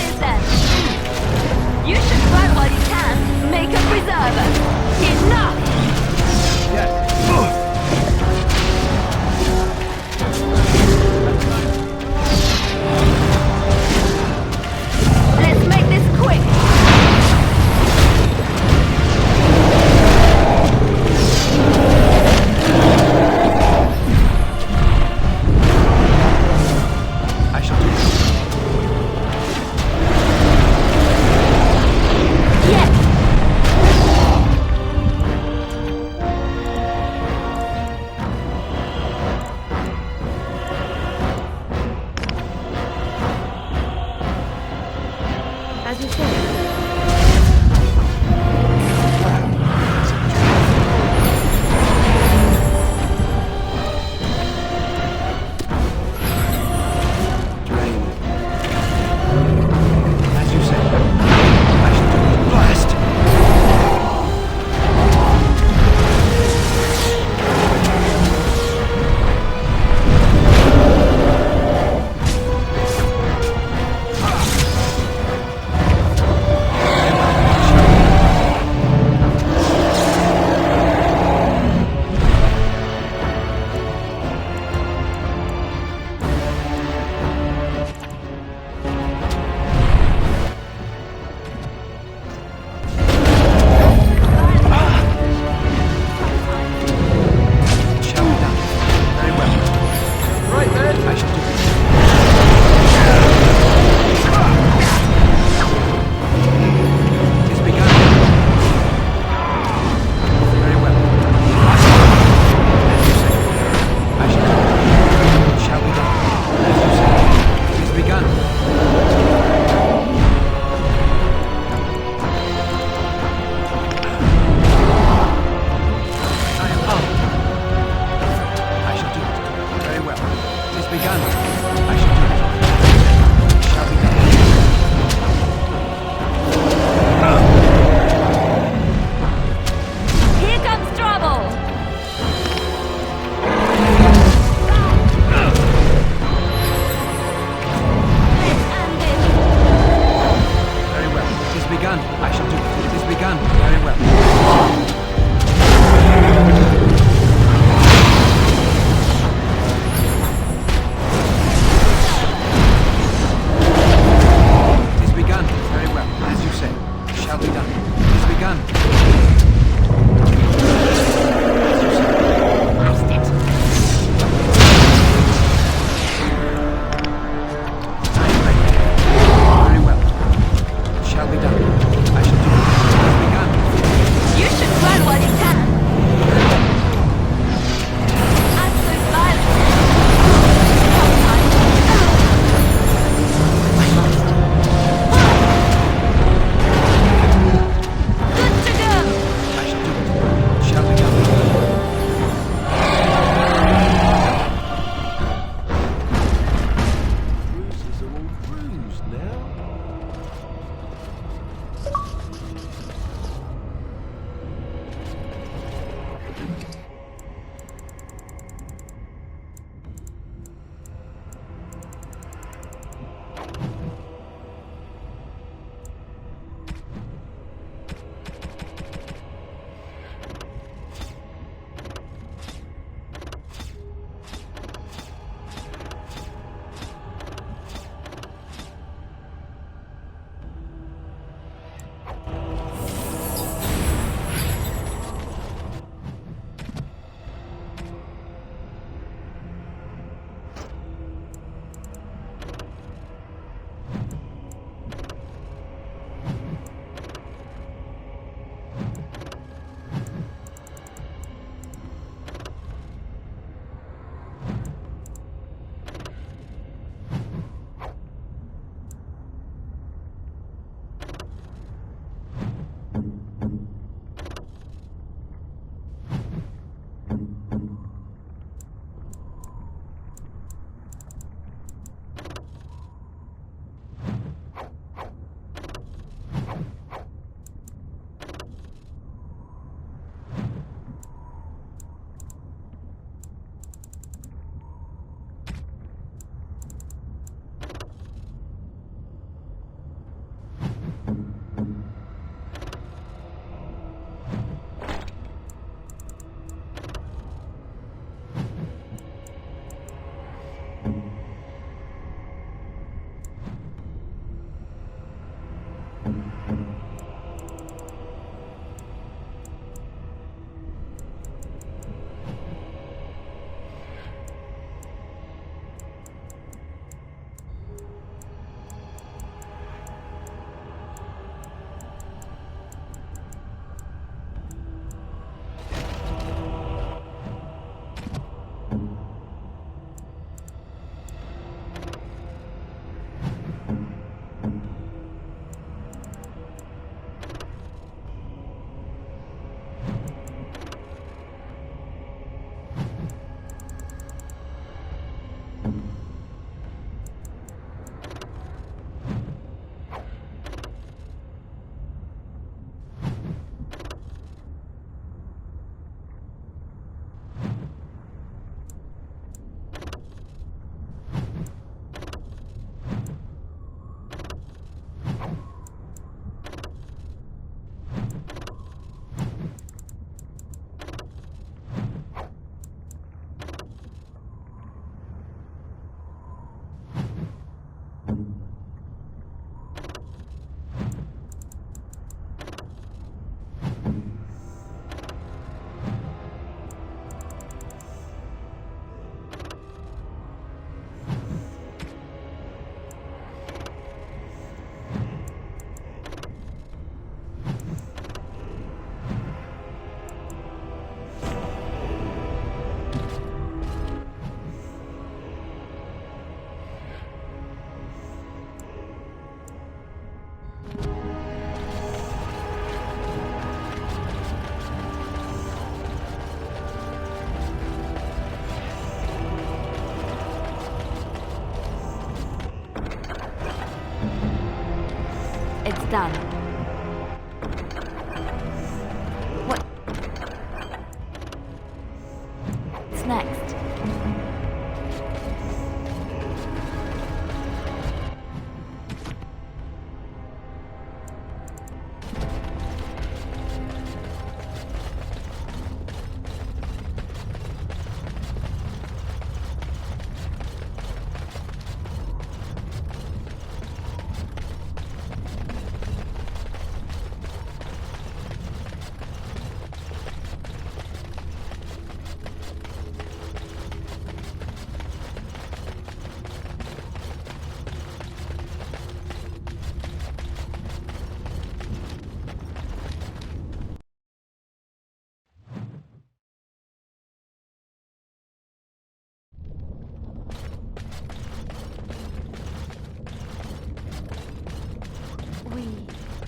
Speaker 2: is then? You should fight while you can. Make a preserver. Enough! Let's make this quick.
Speaker 6: I shall do it.
Speaker 2: Yes!
Speaker 3: As you say.
Speaker 6: As you say. I shall do it. Blast!
Speaker 2: It's done. What? What's next?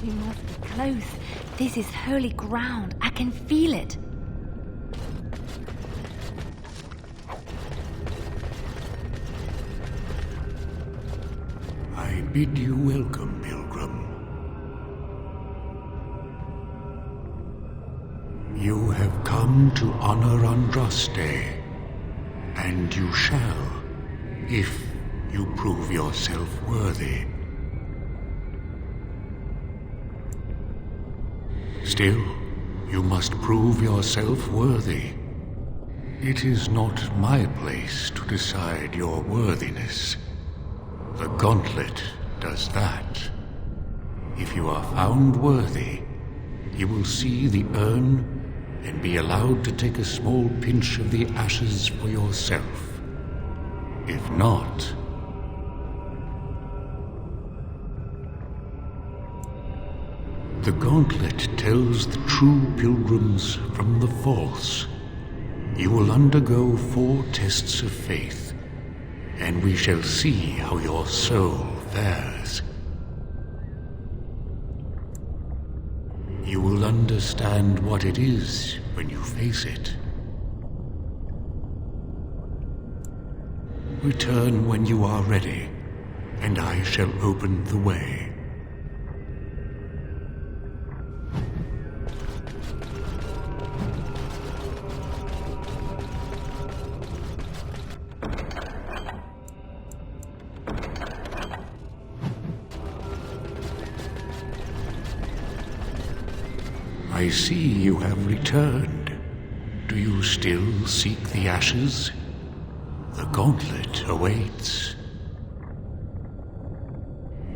Speaker 2: We must be close. This is holy ground. I can feel it.
Speaker 10: I bid you welcome, pilgrim. You have come to honor Andraste, and you shall, if you prove yourself worthy. Still, you must prove yourself worthy. It is not my place to decide your worthiness. The Gauntlet does that. If you are found worthy, you will see the urn and be allowed to take a small pinch of the ashes for yourself. If not, the Gauntlet tells the true pilgrims from the false. You will undergo 4 tests of faith, and we shall see how your soul fares. You will understand what it is when you face it. Return when you are ready, and I shall open the way. I see you have returned. Do you still seek the ashes? The Gauntlet awaits.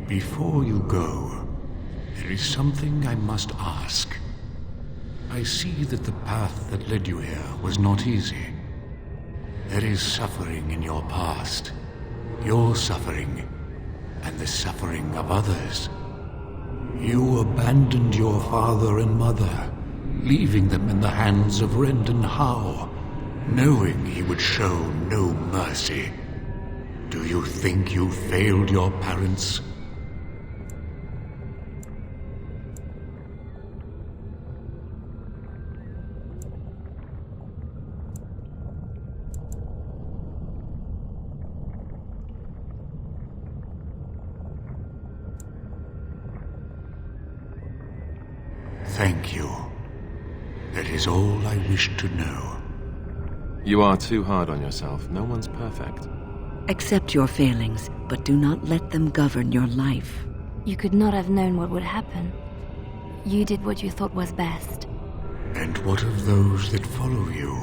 Speaker 10: Before you go, there is something I must ask. I see that the path that led you here was not easy. There is suffering in your past. Your suffering, and the suffering of others. You abandoned your father and mother, leaving them in the hands of Rendon Howe, knowing he would show no mercy. Do you think you failed your parents? Thank you. That is all I wish to know.
Speaker 5: You are too hard on yourself. No one's perfect.
Speaker 3: Accept your failings, but do not let them govern your life.
Speaker 2: You could not have known what would happen. You did what you thought was best.
Speaker 10: And what of those that follow you?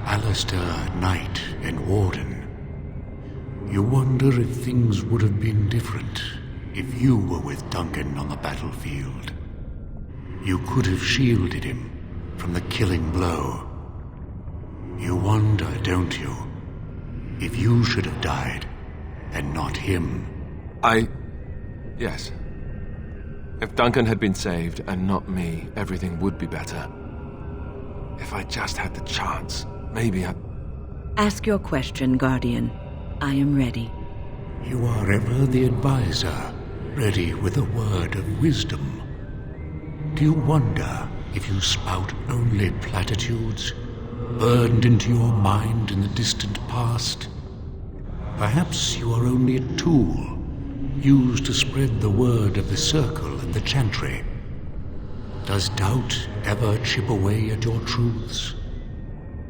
Speaker 10: Alistair, Knight, and Warden. You wonder if things would have been different if you were with Duncan on the battlefield. You could have shielded him from the killing blow. You wonder, don't you, if you should have died and not him?
Speaker 5: Yes. If Duncan had been saved and not me, everything would be better. If I just had the chance, maybe I...
Speaker 3: Ask your question, Guardian. I am ready.
Speaker 10: You are ever the advisor, ready with a word of wisdom. Do you wonder if you spout only platitudes, burned into your mind in the distant past? Perhaps you are only a tool, used to spread the word of the Circle and the Chantry. Does doubt ever chip away at your truths?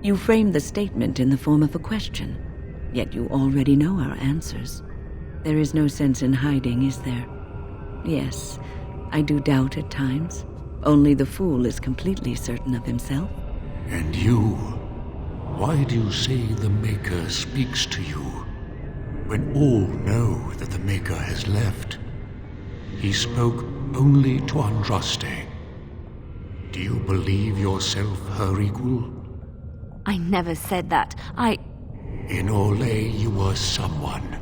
Speaker 3: You framed the statement in the form of a question, yet you already know our answers. There is no sense in hiding, is there? Yes, I do doubt at times. Only the fool is completely certain of himself.
Speaker 10: And you? Why do you say the Maker speaks to you, when all know that the Maker has left? He spoke only to Andraste. Do you believe yourself her equal?
Speaker 2: I never said that.
Speaker 10: In Orlais you were someone.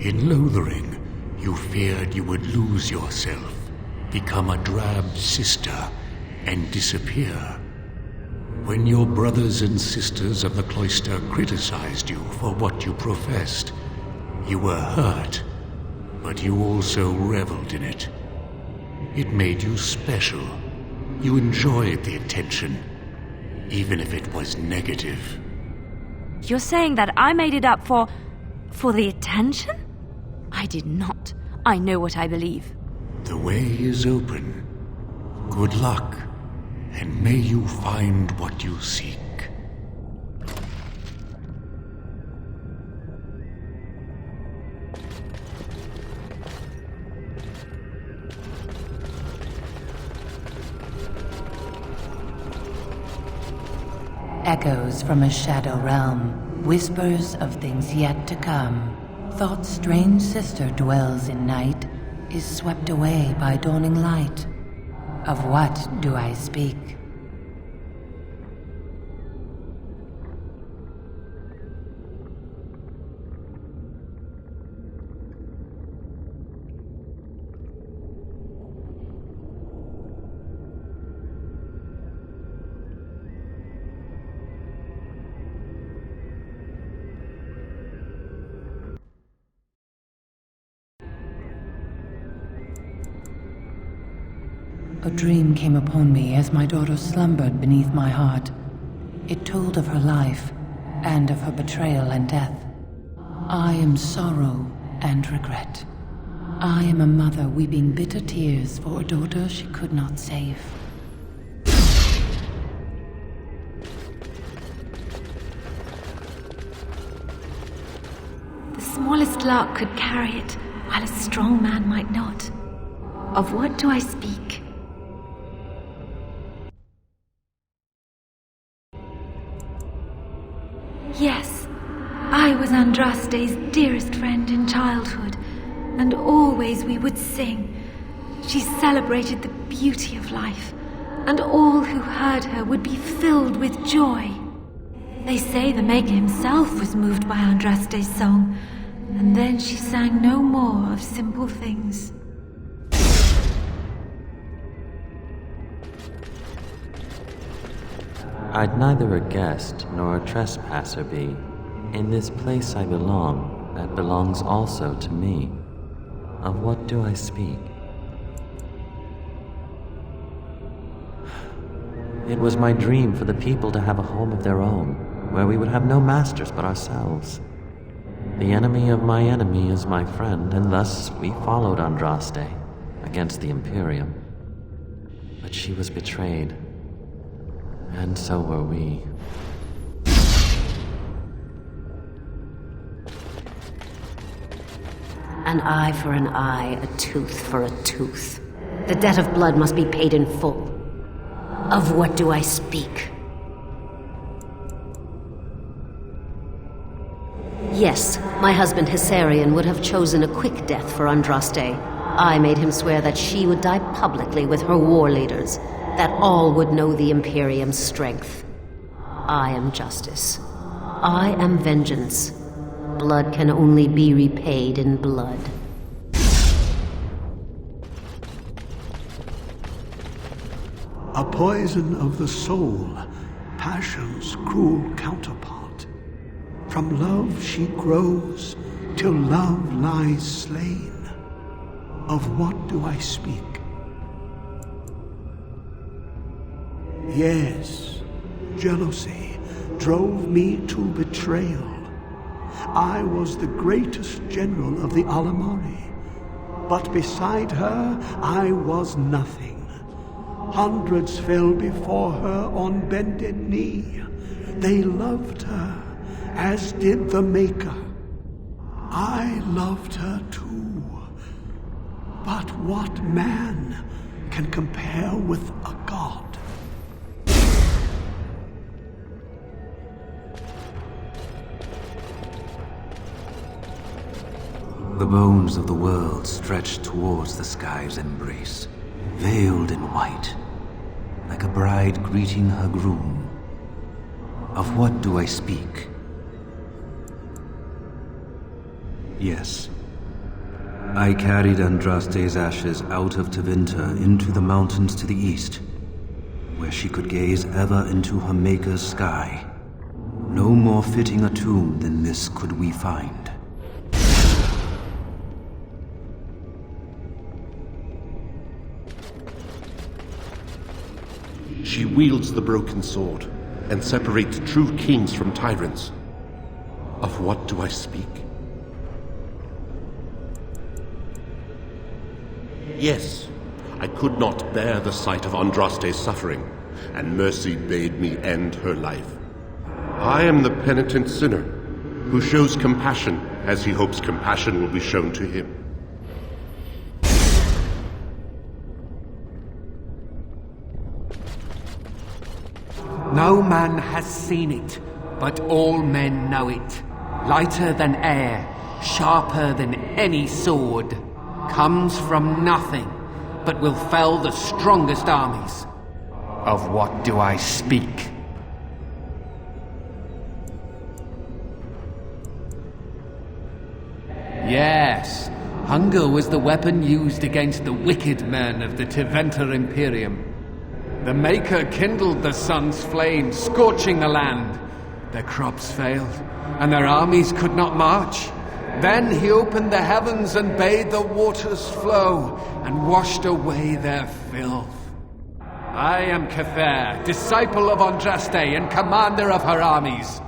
Speaker 10: In Lothering, you feared you would lose yourself, become a drab sister, and disappear. When your brothers and sisters of the cloister criticized you for what you professed, you were hurt, but you also reveled in it. It made you special. You enjoyed the attention, even if it was negative.
Speaker 2: You're saying that I made it up for the attention? I did not. I know what I believe.
Speaker 10: The way is open. Good luck, and may you find what you seek.
Speaker 11: Echoes from a shadow realm, whispers of things yet to come. Thought's strange sister dwells in night, is swept away by dawning light. Of what do I speak? A dream came upon me as my daughter slumbered beneath my heart. It told of her life, and of her betrayal and death. I am sorrow and regret. I am a mother weeping bitter tears for a daughter she could not save.
Speaker 2: The smallest lark could carry it, while a strong man might not. Of what do I speak? Yes, I was Andraste's dearest friend in childhood, and always we would sing. She celebrated the beauty of life, and all who heard her would be filled with joy. They say the Maker himself was moved by Andraste's song, and then she sang no more of simple things.
Speaker 12: I'd neither a guest nor a trespasser be. In this place I belong, that belongs also to me. Of what do I speak? It was my dream for the people to have a home of their own, where we would have no masters but ourselves. The enemy of my enemy is my friend, and thus we followed Andraste against the Imperium. But she was betrayed. And so were we.
Speaker 13: An eye for an eye, a tooth for a tooth. The debt of blood must be paid in full. Of what do I speak? Yes, my husband Hessarian would have chosen a quick death for Andraste. I made him swear that she would die publicly with her war leaders, that all would know the Imperium's strength. I am justice. I am vengeance. Blood can only be repaid in blood.
Speaker 14: A poison of the soul, passion's cruel counterpart. From love she grows, till love lies slain. Of what do I speak? Yes, jealousy drove me to betrayal. I was the greatest general of the Alamari, But beside her, I was nothing. Hundreds fell before her on bended knee. They loved her, as did the Maker. I loved her too. But what man can compare with a god?
Speaker 6: The bones of the world stretched towards the sky's embrace, veiled in white, like a bride greeting her groom. Of what do I speak? Yes. I carried Andraste's ashes out of Tevinter into the mountains to the east, where she could gaze ever into her Maker's sky. No more fitting a tomb than this could we find.
Speaker 15: She wields the broken sword and separates true kings from tyrants. Of what do I speak? Yes, I could not bear the sight of Andraste's suffering, and mercy bade me end her life. I am the penitent sinner who shows compassion as he hopes compassion will be shown to him.
Speaker 16: No man has seen it, but all men know it. Lighter than air, sharper than any sword. Comes from nothing, but will fell the strongest armies. Of what do I speak? Yes, hunger was the weapon used against the wicked men of the Tevinter Imperium. The Maker kindled the sun's flame, scorching the land. Their crops failed, and their armies could not march. Then he opened the heavens and bade the waters flow, and washed away their filth. I am Cathair, disciple of Andraste and commander of her armies.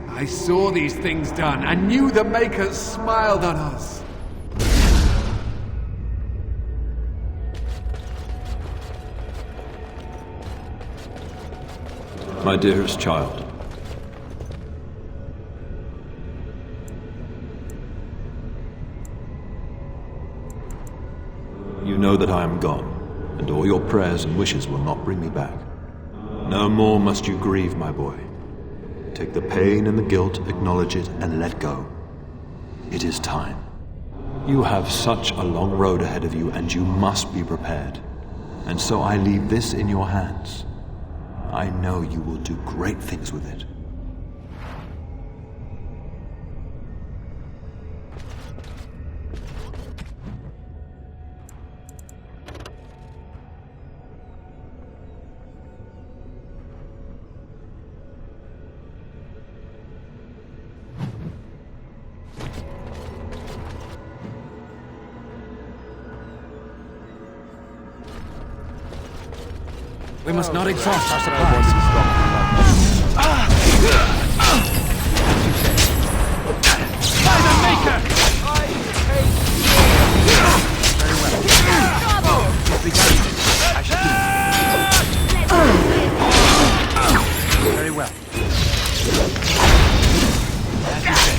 Speaker 16: I saw these things done, and knew the Maker smiled on us.
Speaker 17: My dearest child. You know that I am gone, and all your prayers and wishes will not bring me back. No more must you grieve, my boy. Take the pain and the guilt, acknowledge it, and let go. It is time. You have such a long road ahead of you, and you must be prepared. And so I leave this in your hands. I know you will do great things with it.
Speaker 6: We must not exhaust our supplies.
Speaker 16: By the Maker!
Speaker 6: Very well. It's begun. I shall do it. Very well. As you say.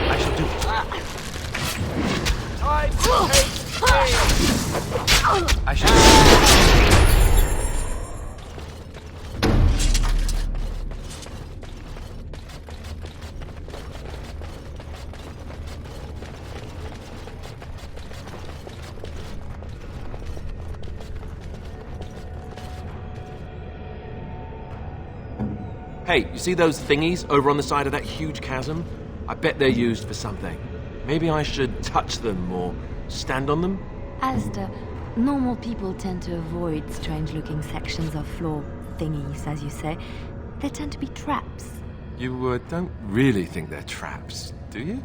Speaker 6: I shall do it.
Speaker 16: Time to take
Speaker 6: I shall do it.
Speaker 5: Hey, you see those thingies over on the side of that huge chasm? I bet they're used for something. Maybe I should touch them or stand on them?
Speaker 2: Alistair, normal people tend to avoid strange-looking sections of floor thingies, as you say. They tend to be traps.
Speaker 5: You don't really think they're traps, do you?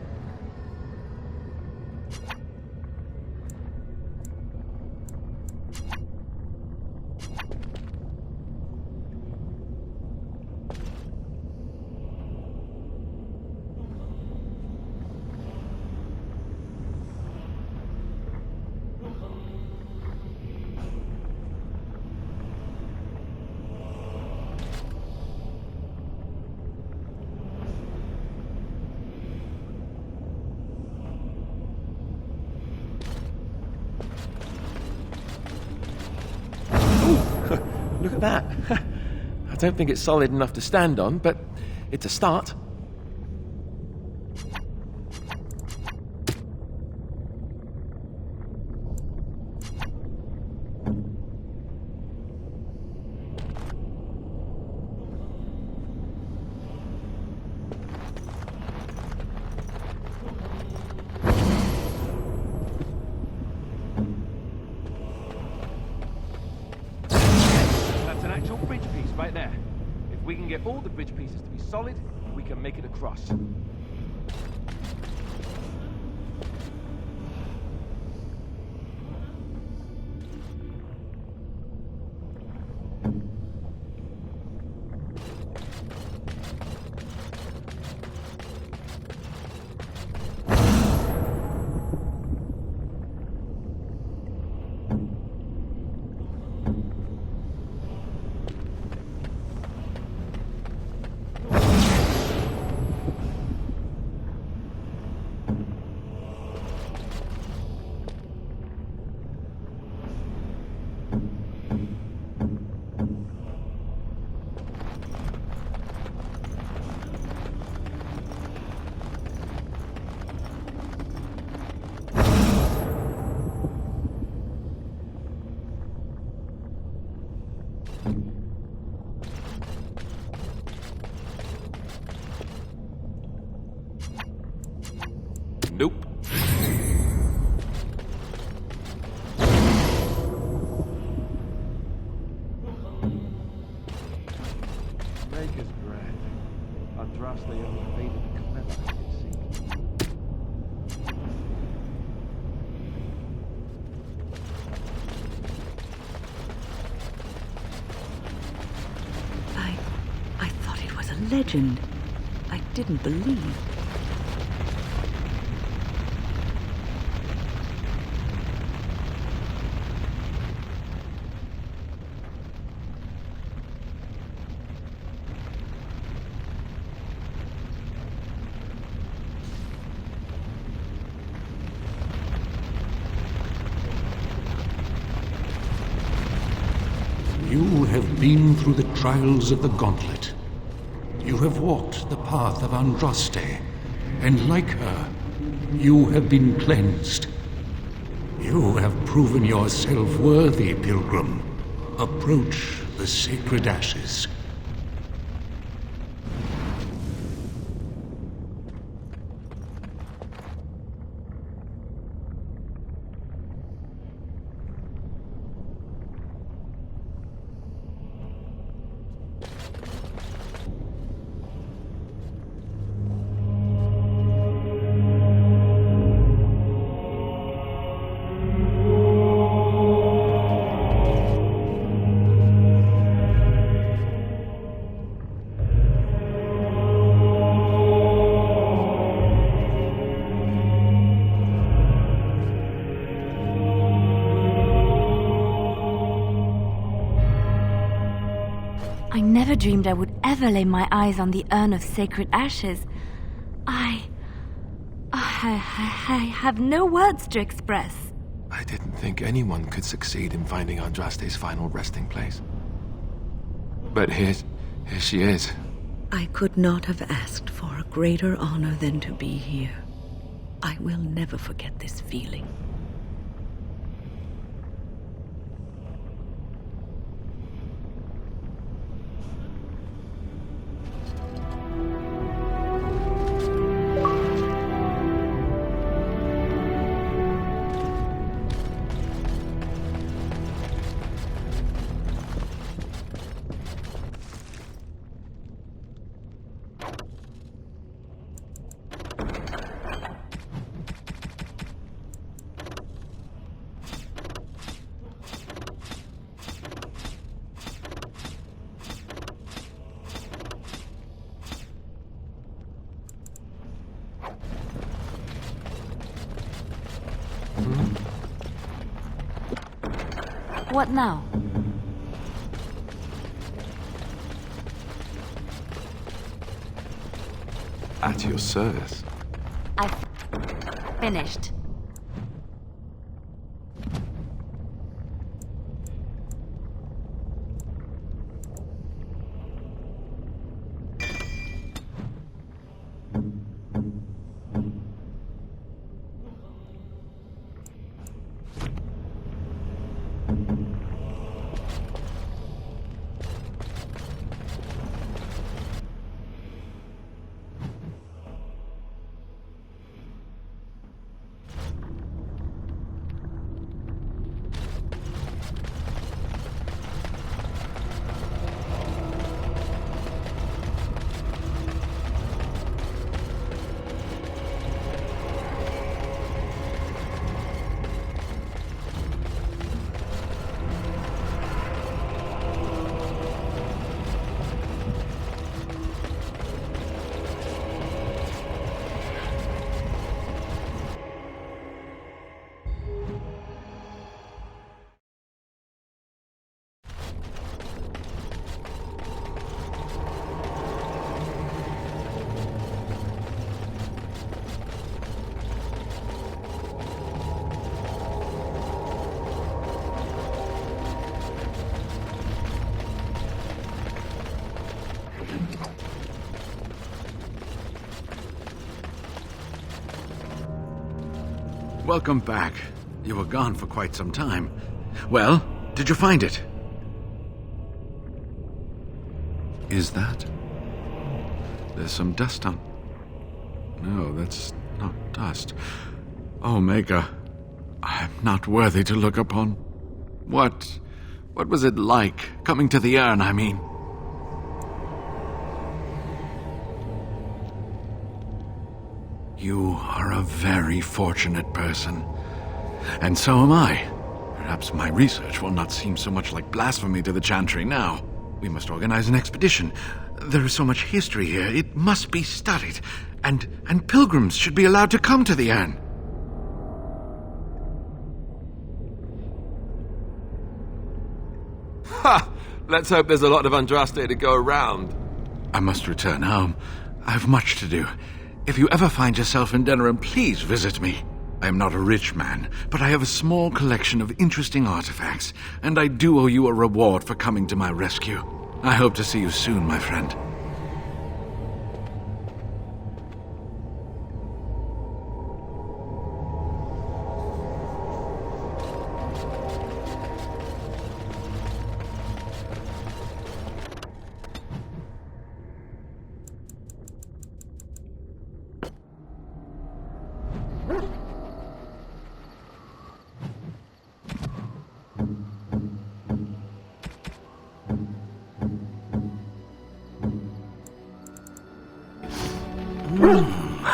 Speaker 18: look at that. I don't think it's solid enough to stand on, but it's a start.
Speaker 6: Right there. If we can get all the bridge pieces to be solid, we can make it across.
Speaker 5: Nope.
Speaker 6: Maker's breath. Andraste only made it clever, it seems.
Speaker 3: I thought it was a legend. I didn't believe.
Speaker 10: You have been through the trials of the Gauntlet. You have walked the path of Andraste, and like her, you have been cleansed. You have proven yourself worthy, Pilgrim. Approach the sacred ashes.
Speaker 2: I never dreamed I would ever lay my eyes on the urn of sacred ashes. I have no words to express.
Speaker 5: I didn't think anyone could succeed in finding Andraste's final resting place. But here she is.
Speaker 3: I could not have asked for a greater honor than to be here. I will never forget this feeling.
Speaker 2: What now?
Speaker 5: At your service.
Speaker 2: I've finished.
Speaker 8: welcome back. You were gone for quite some time. Well, did you find it? Is that? There's some dust on... No, that's not dust. Oh, Maker, I am not worthy to look upon. What was it like, coming to the urn, I mean? You are a very fortunate person. And so am I. Perhaps my research will not seem so much like blasphemy to the Chantry now. We must organize an expedition. There is so much history here, it must be studied. And pilgrims should be allowed to come to the urn.
Speaker 5: Ha! Let's hope there's a lot of Andraste to go around.
Speaker 8: I must return home. I have much to do. If you ever find yourself in Denerim, please visit me. I am not a rich man, but I have a small collection of interesting artifacts, and I do owe you a reward for coming to my rescue. I hope to see you soon, my friend.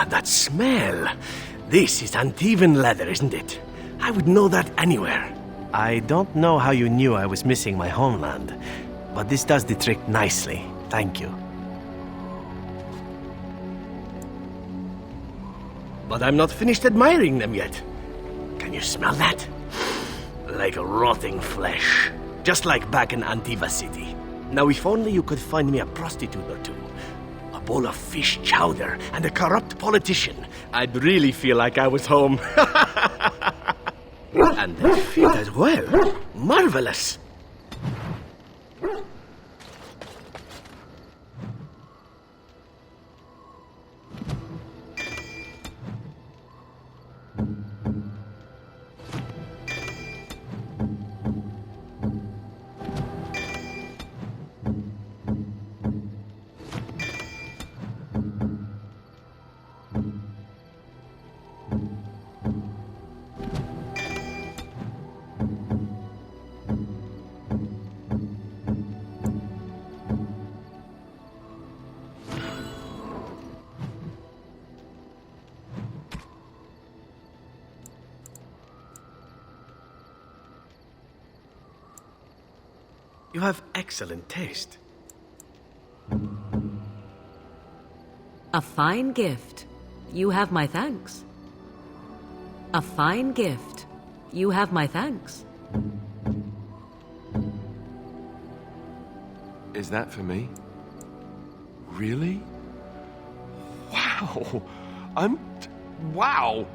Speaker 19: That smell. This is Antivan leather, isn't it? I would know that anywhere. I don't know how you knew I was missing my homeland, but this does the trick nicely. Thank you. But I'm not finished admiring them yet. Can you smell that? Like rotting flesh. Just like back in Antiva City. Now, if only you could find me a prostitute or two. A bowl of fish chowder and a corrupt politician. I'd really feel like I was home. And they fit as well. Marvelous. You have excellent taste.
Speaker 3: A fine gift. You have my thanks. A fine gift. You have my thanks.
Speaker 5: Is that for me? Really? Wow! Wow!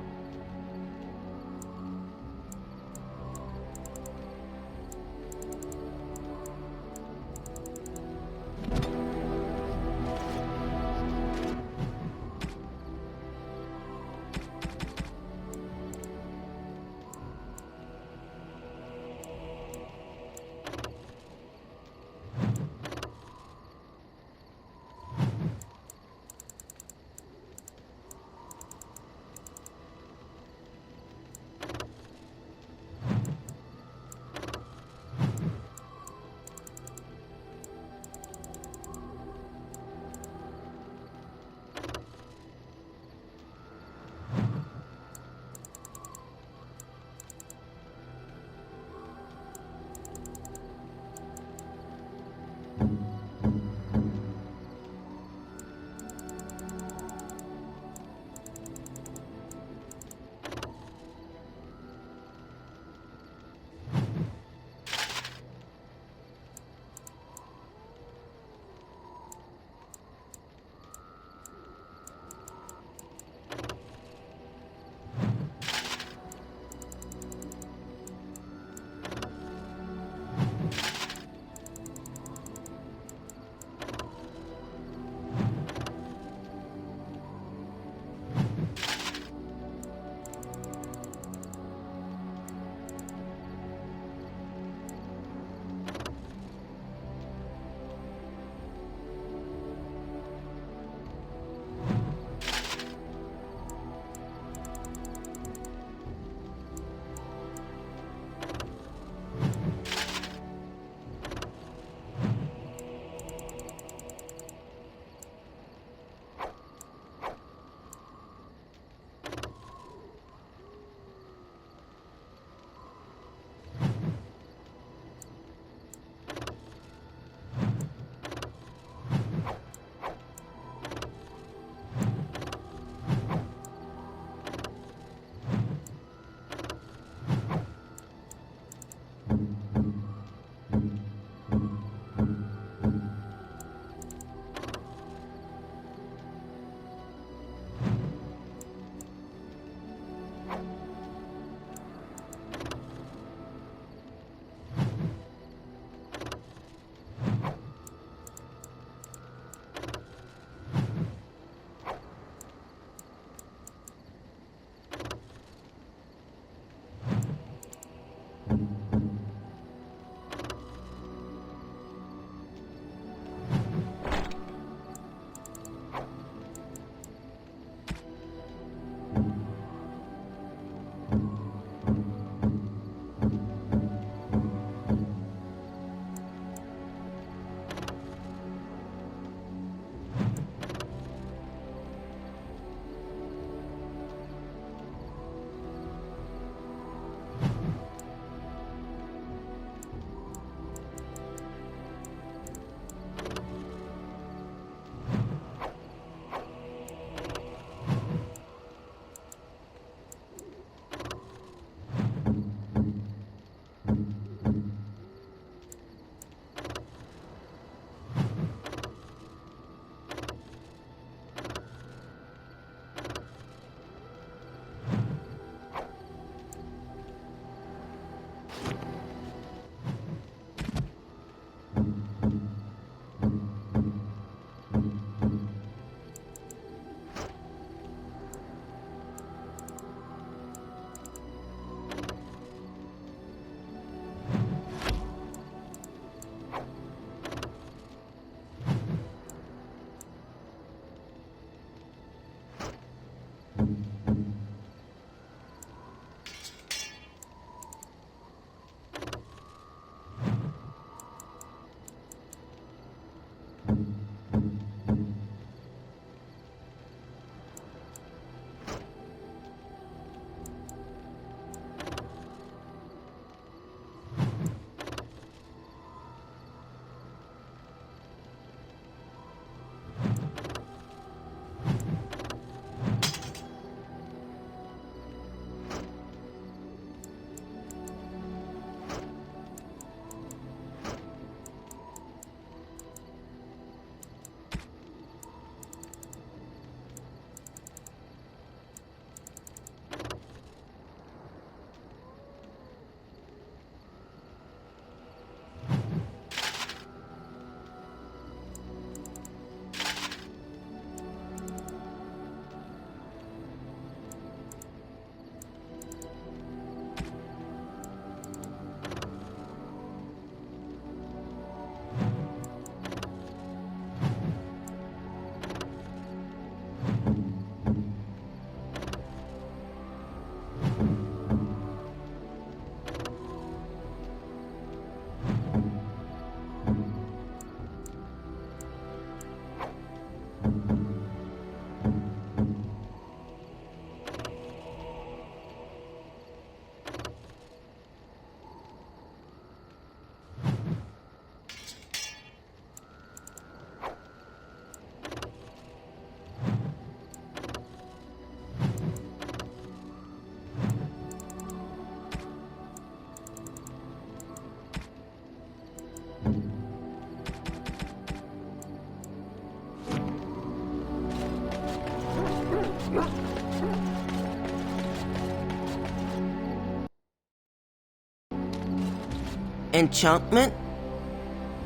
Speaker 20: Enchantment?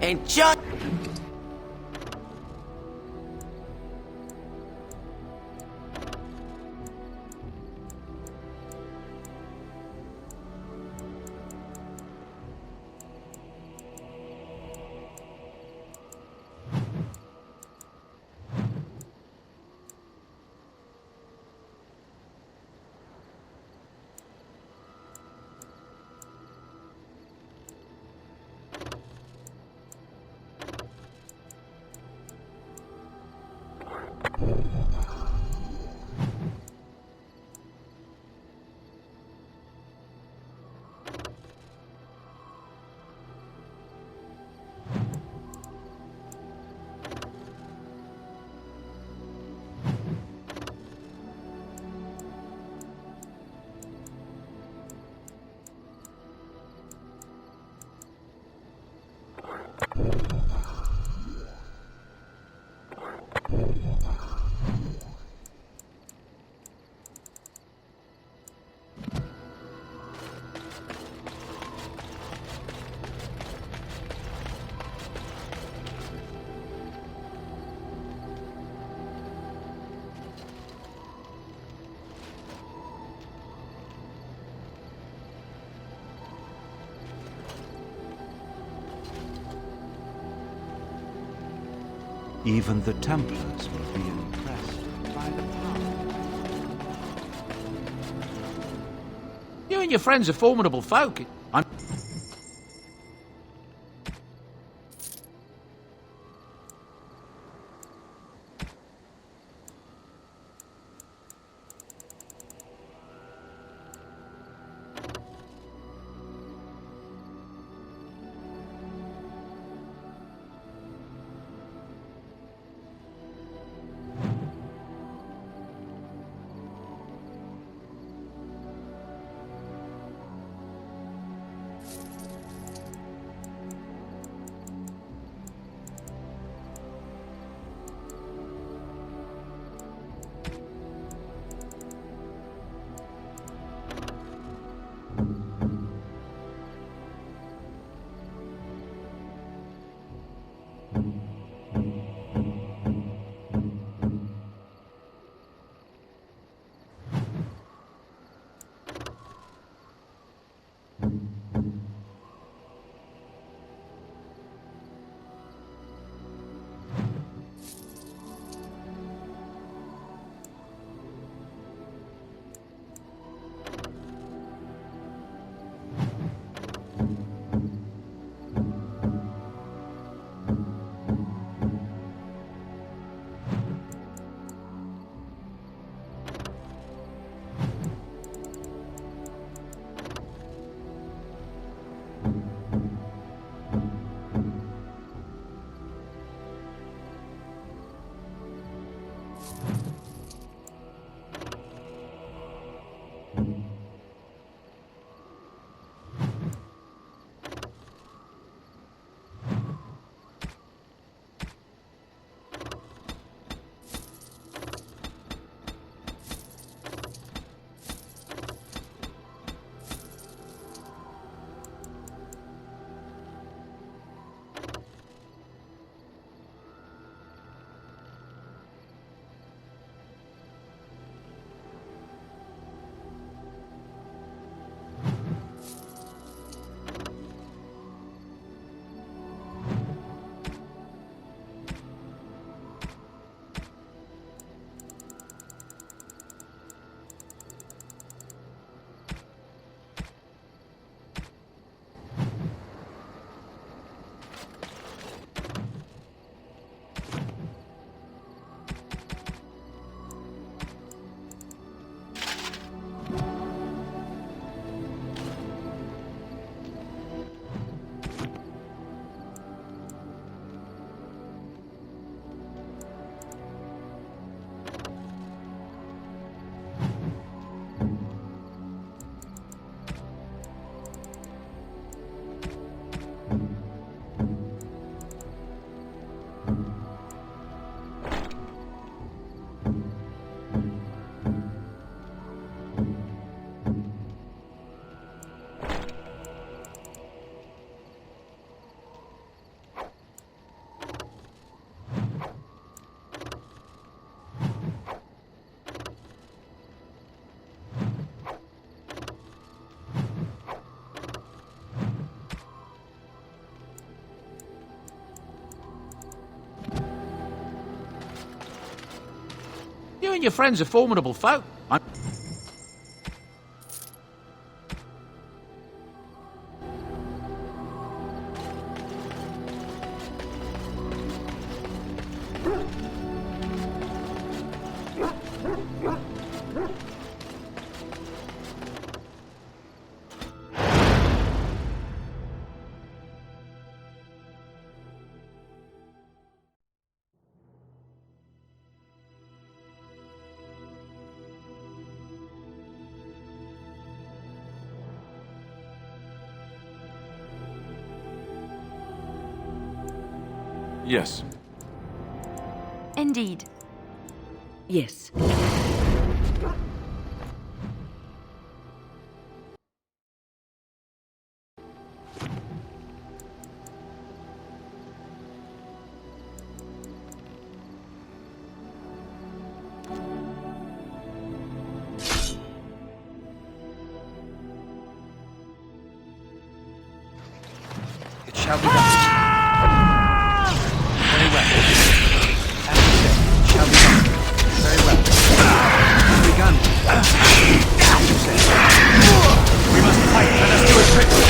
Speaker 20: Enchant...
Speaker 1: Even the Templars will be impressed by the power.
Speaker 7: You and your friends are formidable folk.
Speaker 6: your friend's a formidable foe.
Speaker 5: Yes.
Speaker 2: Indeed.
Speaker 3: Yes.
Speaker 6: It shall be done. Very well. As you say, it shall be done. Very well. It's begun. As you say. We must fight. Let us do it quickly.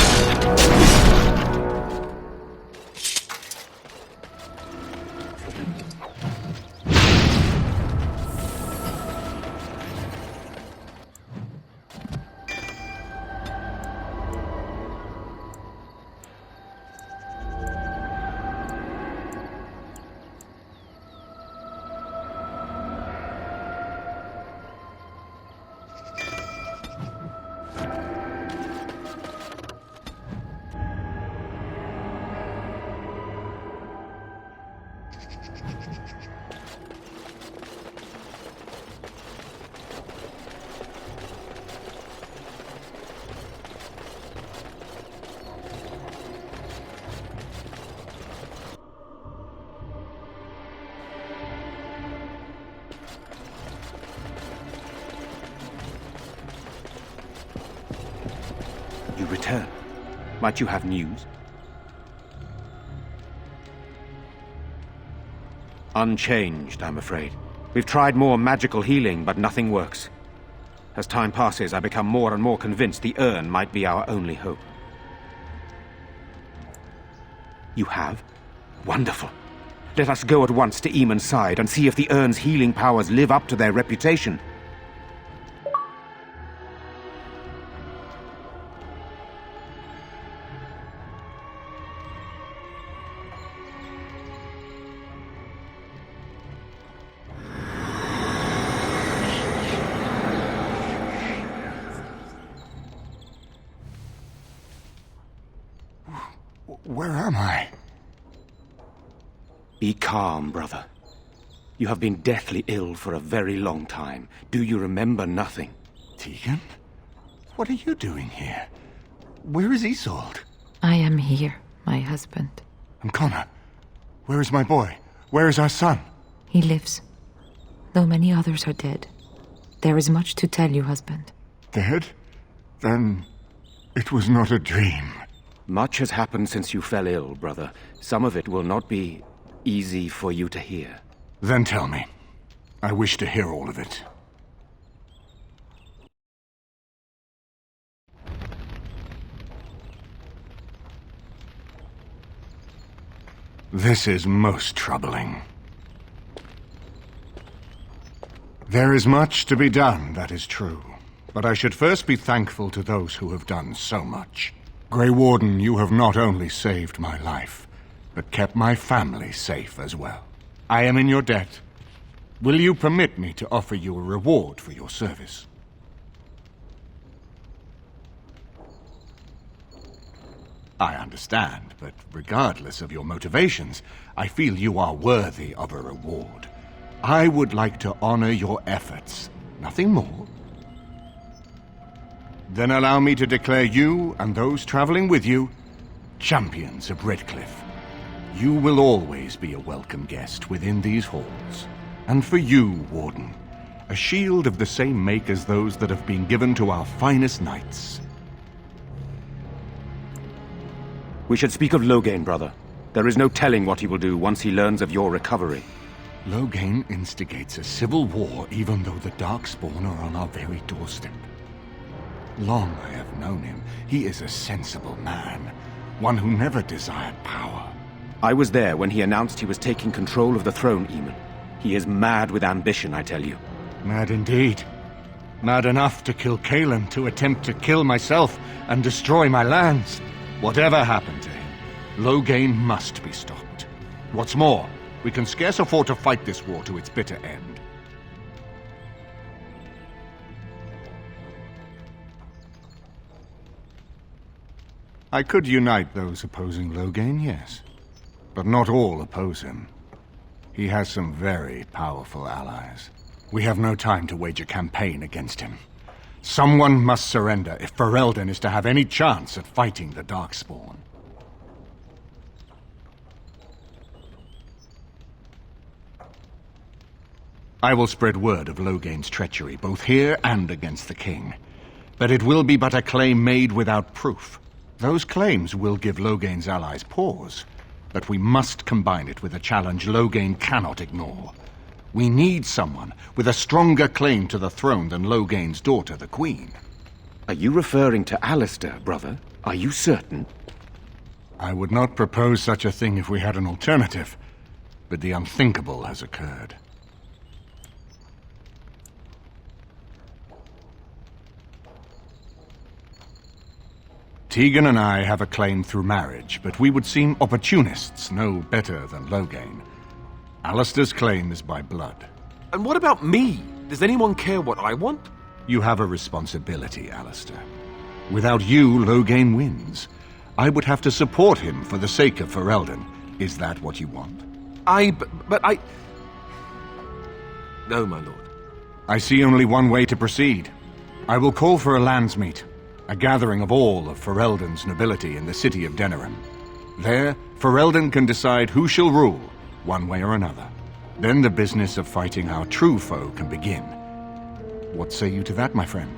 Speaker 21: You return. Might you have news? Unchanged, I'm afraid. We've tried more magical healing, but nothing works. As time passes, I become more and more convinced the urn might be our only hope. You have? Wonderful. Let us go at once to Eamon's side and see if the urn's healing powers live up to their reputation.
Speaker 10: Where am I?
Speaker 21: Be calm, brother. You have been deathly ill for a very long time. Do you remember nothing?
Speaker 10: Tegan? What are you doing here? Where is Isolde?
Speaker 11: I am here, my husband.
Speaker 10: And Connor? Where is my boy? Where is our son?
Speaker 11: He lives, though many others are dead. There is much to tell you, husband.
Speaker 10: Dead? Then it was not a dream.
Speaker 21: Much has happened since you fell ill, brother. Some of it will not be easy for you to hear.
Speaker 10: Then tell me. I wish to hear all of it. This is most troubling. There is much to be done, that is true. But I should first be thankful to those who have done so much. Grey Warden, you have not only saved my life, but kept my family safe as well. I am in your debt. Will you permit me to offer you a reward for your service? I understand, but regardless of your motivations, I feel you are worthy of a reward. I would like to honor your efforts, nothing more. Then allow me to declare you and those traveling with you champions of Redcliffe. You will always be a welcome guest within these halls. And for you, Warden, a shield of the same make as those that have been given to our finest knights.
Speaker 21: We should speak of Loghain, brother. There is no telling what he will do once he learns of your recovery.
Speaker 10: Loghain instigates a civil war even though the Darkspawn are on our very doorstep. Long I have known him. He is a sensible man, one who never desired power.
Speaker 21: I was there when he announced he was taking control of the throne, Eamon. He is mad with ambition, I tell you.
Speaker 10: Mad indeed. Mad enough to kill Cailan, to attempt to kill myself and destroy my lands. Whatever happened to him, Loghain must be stopped. What's more, we can scarce afford to fight this war to its bitter end. I could unite those opposing Loghain, yes. But not all oppose him. He has some very powerful allies. We have no time to wage a campaign against him. Someone must surrender if Ferelden is to have any chance at fighting the Darkspawn. I will spread word of Loghain's treachery, both here and against the king. But it will be but a claim made without proof. Those claims will give Loghain's allies pause, but we must combine it with a challenge Loghain cannot ignore. We need someone with a stronger claim to the throne than Loghain's daughter, the Queen.
Speaker 21: Are you referring to Alistair, brother? Are you certain?
Speaker 10: I would not propose such a thing if we had an alternative, but the unthinkable has occurred. Tegan and I have a claim through marriage, but we would seem opportunists no better than Loghain. Alistair's claim is by blood.
Speaker 5: And what about me? Does anyone care what I want?
Speaker 10: You have a responsibility, Alistair. Without you, Loghain wins. I would have to support him for the sake of Ferelden. Is that what you want?
Speaker 5: But I... No, my lord.
Speaker 10: I see only one way to proceed. I will call for a landsmeet, a gathering of all of Ferelden's nobility in the city of Denerim. There, Ferelden can decide who shall rule, one way or another. Then the business of fighting our true foe can begin. What say you to that, my friend?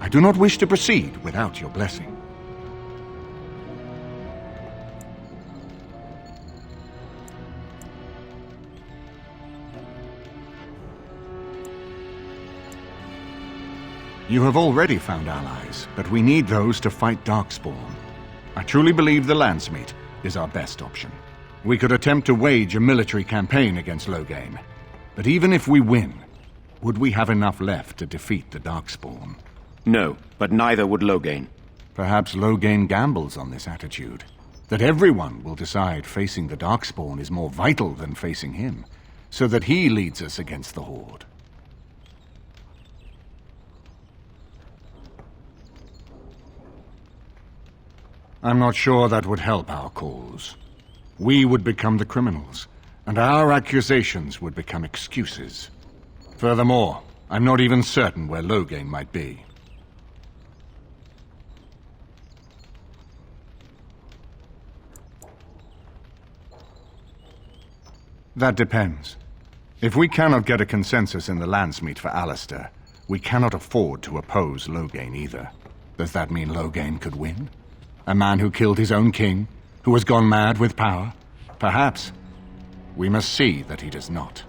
Speaker 10: I do not wish to proceed without your blessing. You have already found allies, but we need those to fight Darkspawn. I truly believe the landsmeet is our best option. We could attempt to wage a military campaign against Loghain, but even if we win, would we have enough left to defeat the Darkspawn?
Speaker 21: No, but neither would Loghain.
Speaker 10: Perhaps Loghain gambles on this attitude, that everyone will decide facing the Darkspawn is more vital than facing him, so that he leads us against the Horde. I'm not sure that would help our cause. We would become the criminals, and our accusations would become excuses. Furthermore, I'm not even certain where Loghain might be. That depends. If we cannot get a consensus in the landsmeet for Alistair, we cannot afford to oppose Loghain either. Does that mean Loghain could win? A man who killed his own king, who has gone mad with power? Perhaps. We must see that he does not.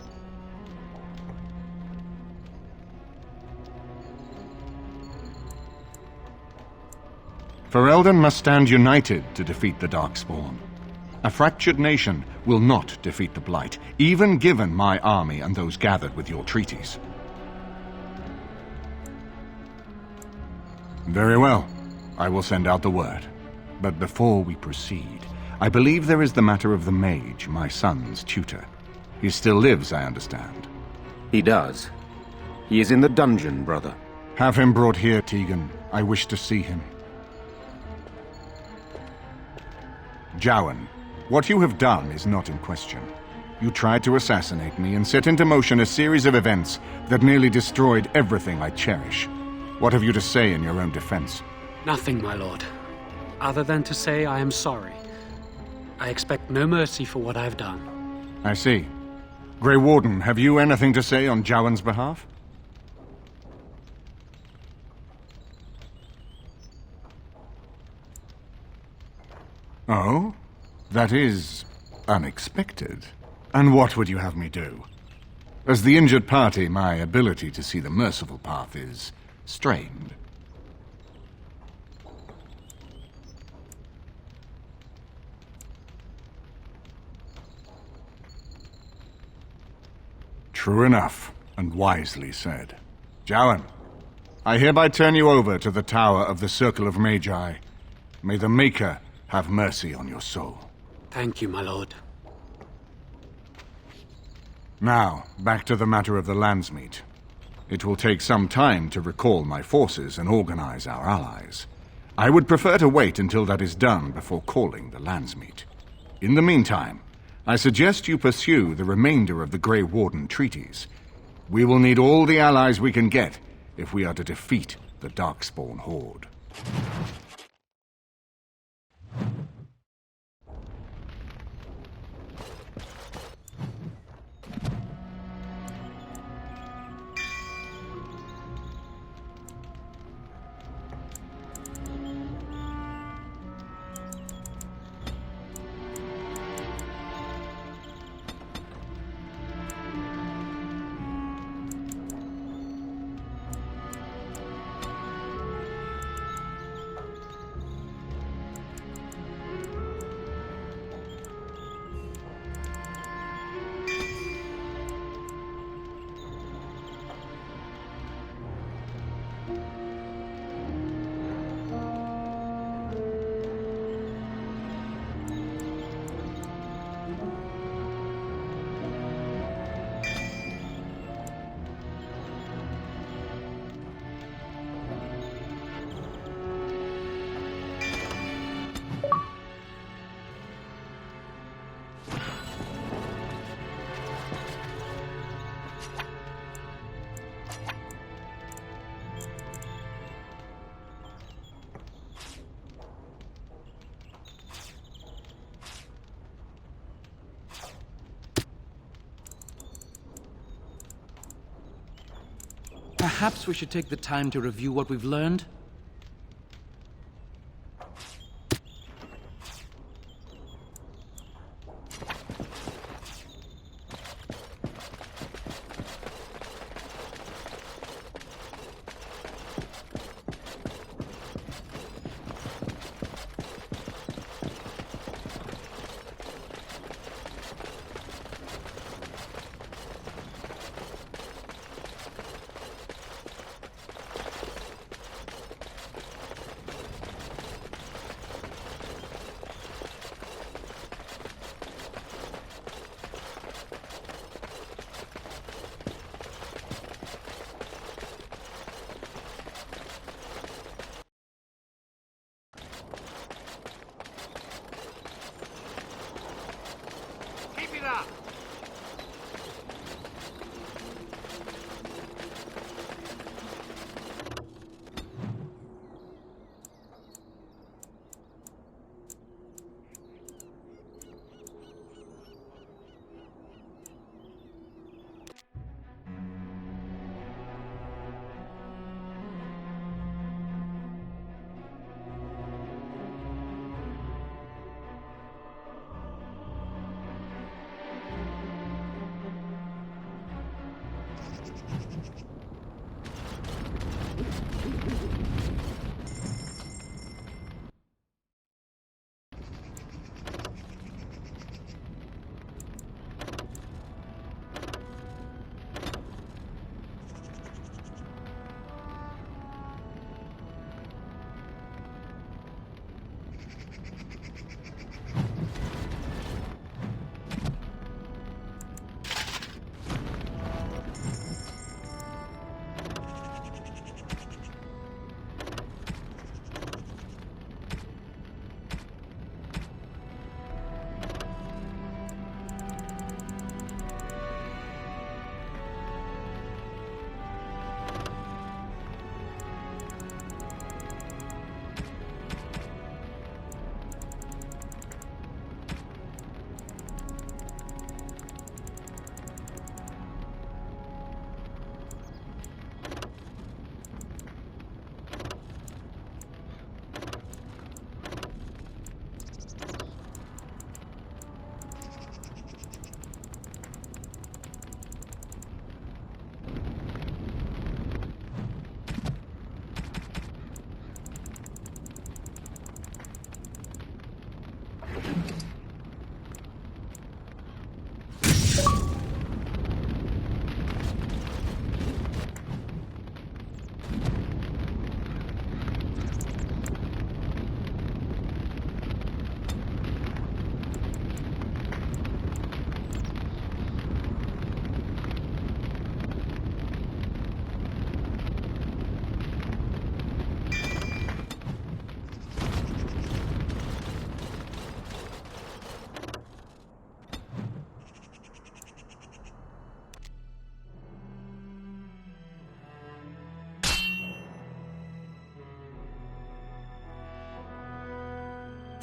Speaker 10: Ferelden must stand united to defeat the Darkspawn. A fractured nation will not defeat the Blight, even given my army and those gathered with your treaties. Very well. I will send out the word. But before we proceed, I believe there is the matter of the mage, my son's tutor. He still lives, I understand.
Speaker 21: He does. He is in the dungeon, brother.
Speaker 10: Have him brought here, Tegan. I wish to see him. Jowan, what you have done is not in question. You tried to assassinate me and set into motion a series of events that nearly destroyed everything I cherish. What have you to say in your own defense?
Speaker 4: Nothing, my lord. Other than to say I am sorry. I expect no mercy for what I've done.
Speaker 10: I see. Grey Warden, have you anything to say on Jowan's behalf? Oh? That is unexpected. And what would you have me do?
Speaker 8: As the injured party, my ability to see the merciful path is strained. True enough, and wisely said. Jalan, I hereby turn you over to the Tower of the Circle of Magi. May the Maker have mercy on your soul.
Speaker 4: Thank you, my lord.
Speaker 8: Now, back to the matter of the Landsmeet. It will take some time to recall my forces and organize our allies. I would prefer to wait until that is done before calling the Landsmeet. In the meantime, I suggest you pursue the remainder of the Grey Warden treaties. We will need all the allies we can get if we are to defeat the Darkspawn Horde.
Speaker 6: Perhaps we should take the time to review what we've learned?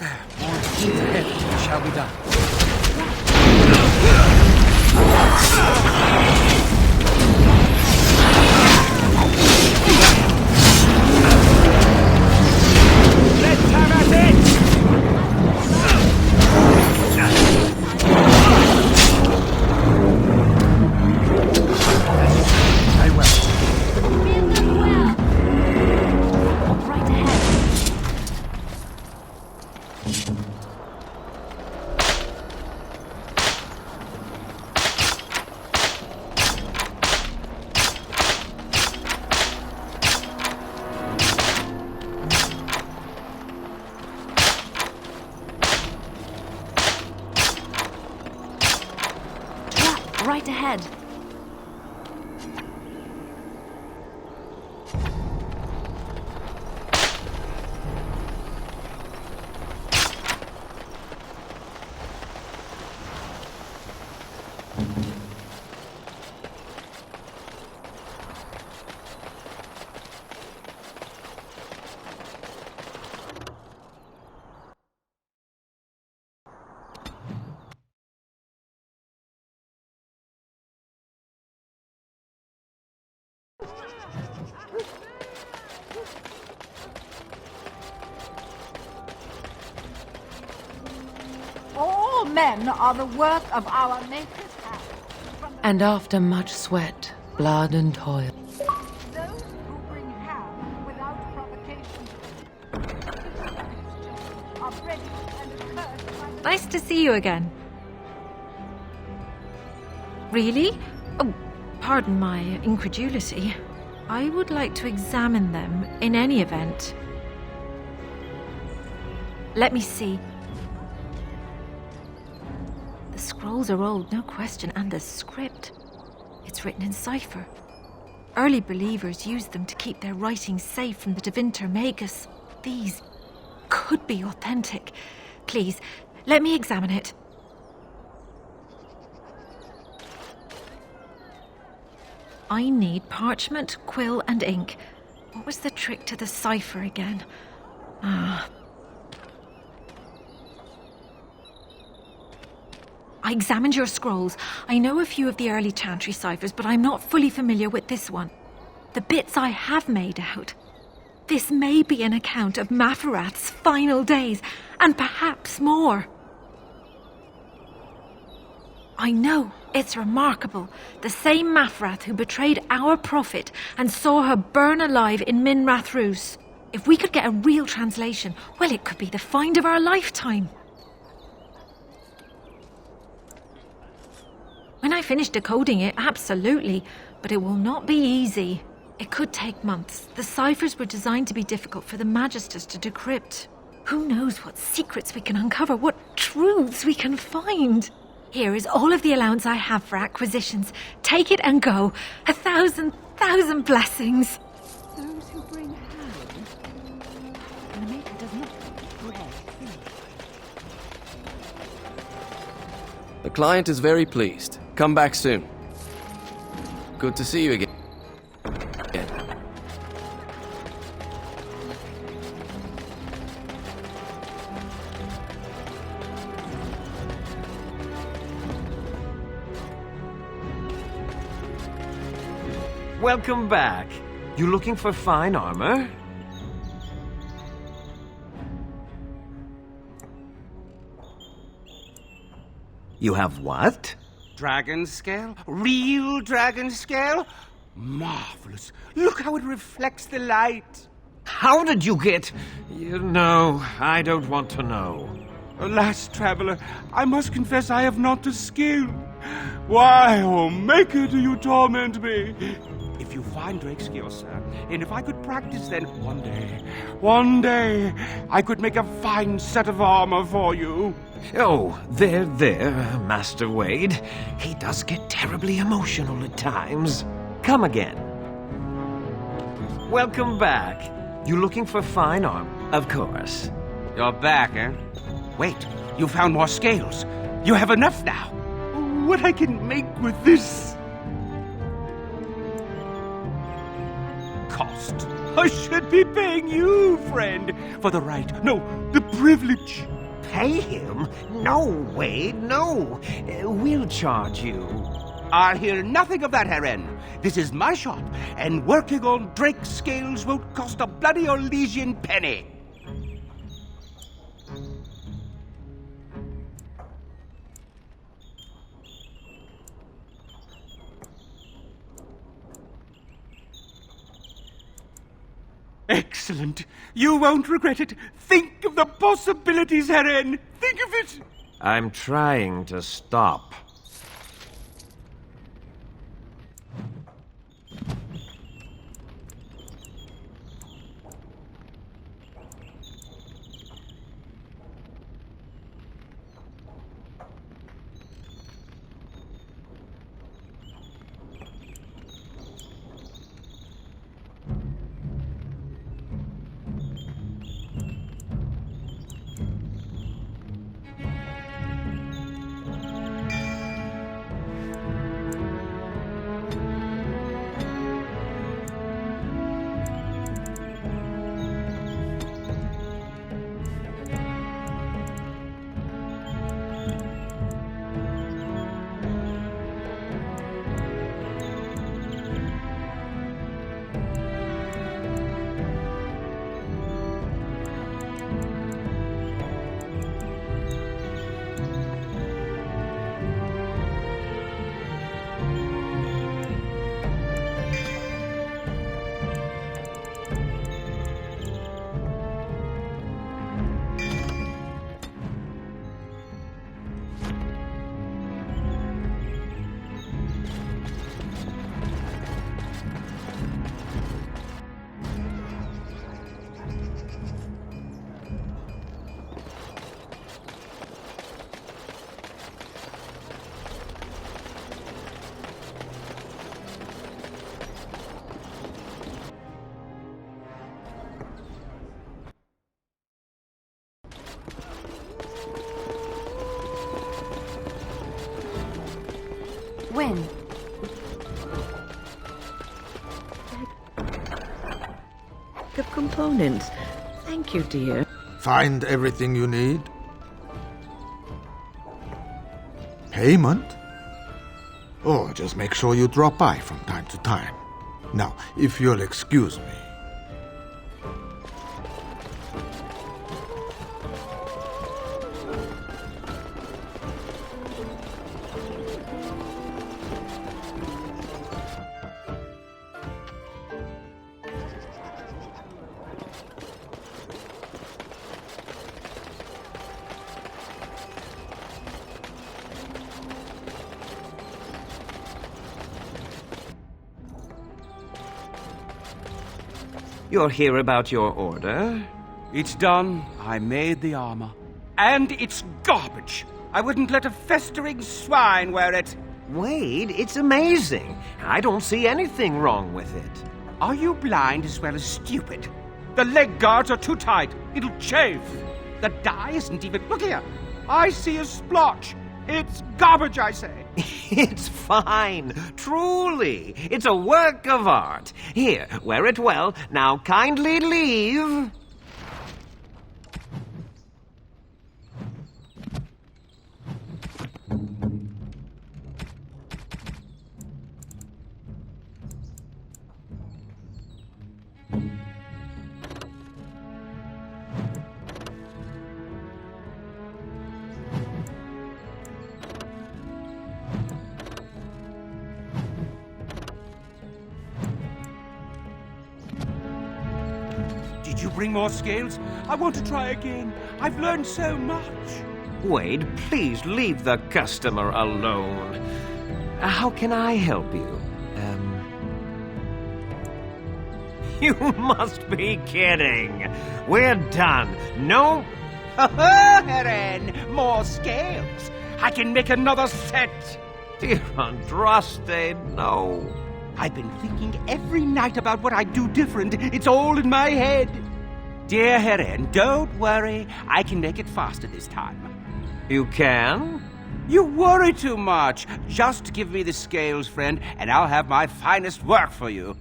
Speaker 6: More heat ahead. It shall be done.
Speaker 19: Let's have at it!
Speaker 6: Very well.
Speaker 2: Right ahead. Yeah, right ahead.
Speaker 9: All men are the work of our Maker's hand.
Speaker 11: And after much sweat, blood, and toil,
Speaker 9: Those who bring harm without provocation are ready and accursed by the
Speaker 2: Nice to see you again. Really? Oh, pardon my incredulity. I would like to examine them in any event. Let me see. The scrolls are old, no question, and the script. It's written in cipher. Early believers used them to keep their writings safe from the Tevinter Magus. These could be authentic. Please, let me examine it. I need parchment, quill, and ink. What was the trick to the cipher again? I examined your scrolls. I know a few of the early Chantry ciphers, but I'm not fully familiar with this one. The bits I have made out. This may be an account of Maferath's final days, and perhaps more. I know, it's remarkable. The same Maferath who betrayed our prophet and saw her burn alive in Minrath Rus. If we could get a real translation, well, it could be the find of our lifetime. When I finish decoding it, absolutely, but it will not be easy. It could take months. The ciphers were designed to be difficult for the Magisters to decrypt. Who knows what secrets we can uncover, what truths we can find. Here is all of the allowance I have for acquisitions. Take it and go. 1,000 blessings.
Speaker 9: those who bring harm. And the Maker does not bread.
Speaker 22: The client is very pleased. Come back soon. Good to see you again.
Speaker 18: Welcome back. You looking for fine armor? You have what?
Speaker 23: Dragon scale? Real dragon scale? Marvelous. Look how it reflects the light.
Speaker 18: How did you get... No, I don't want to know.
Speaker 23: Alas, traveler, I must confess I have not the skill. Why, oh Maker, do you torment me? If you find Drakeskil, sir, and if I could practice, then one day, I could make a fine set of armor for you.
Speaker 18: Oh, there, Master Wade. He does get terribly emotional at times. Come again. Welcome back. You looking for fine armor? Of course.
Speaker 23: You're back, eh? Wait, you found more scales. You have enough now. What I can make with this... Cost. I should be paying you, friend, for the right, no, the privilege.
Speaker 18: Pay him? No, Wade, no. We'll charge you.
Speaker 23: I'll hear nothing of that, Heren. This is my shop, and working on Drake's scales won't cost a bloody Elysian penny. Excellent. You won't regret it. Think of the possibilities, Heren. Think of it.
Speaker 18: I'm trying to stop.
Speaker 2: When?
Speaker 3: Of components. Thank you, dear.
Speaker 12: Find everything you need? Payment? Oh, just make sure you drop by from time to time. Now, if you'll excuse me.
Speaker 18: You're here about your order?
Speaker 23: It's done. I made the armor. And it's garbage. I wouldn't let a festering swine wear it.
Speaker 18: Wade, it's amazing. I don't see anything wrong with it.
Speaker 23: Are you blind as well as stupid? The leg guards are too tight. It'll chafe. The dye isn't even... Look here. I see a splotch. It's garbage, I say.
Speaker 18: It's fine. Truly. It's a work of art. Here, wear it well. Now kindly leave.
Speaker 23: Did you bring more scales? I want to try again. I've learned so much.
Speaker 18: Wade, please leave the customer alone. How can I help you? You must be kidding. We're done. No...
Speaker 23: Heren, more scales. I can make another set.
Speaker 18: Dear Andraste, no.
Speaker 23: I've been thinking every night about what I'd do different. It's all in my head. Dear Heren, don't worry. I can make it faster this time.
Speaker 18: You can?
Speaker 23: You worry too much. Just give me the scales, friend, and I'll have my finest work for you.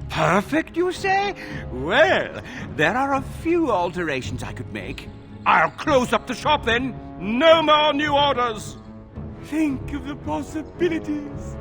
Speaker 23: Perfect, you say? Well, there are a few alterations I could make. I'll close up the shop then. No more new orders. Think of the possibilities.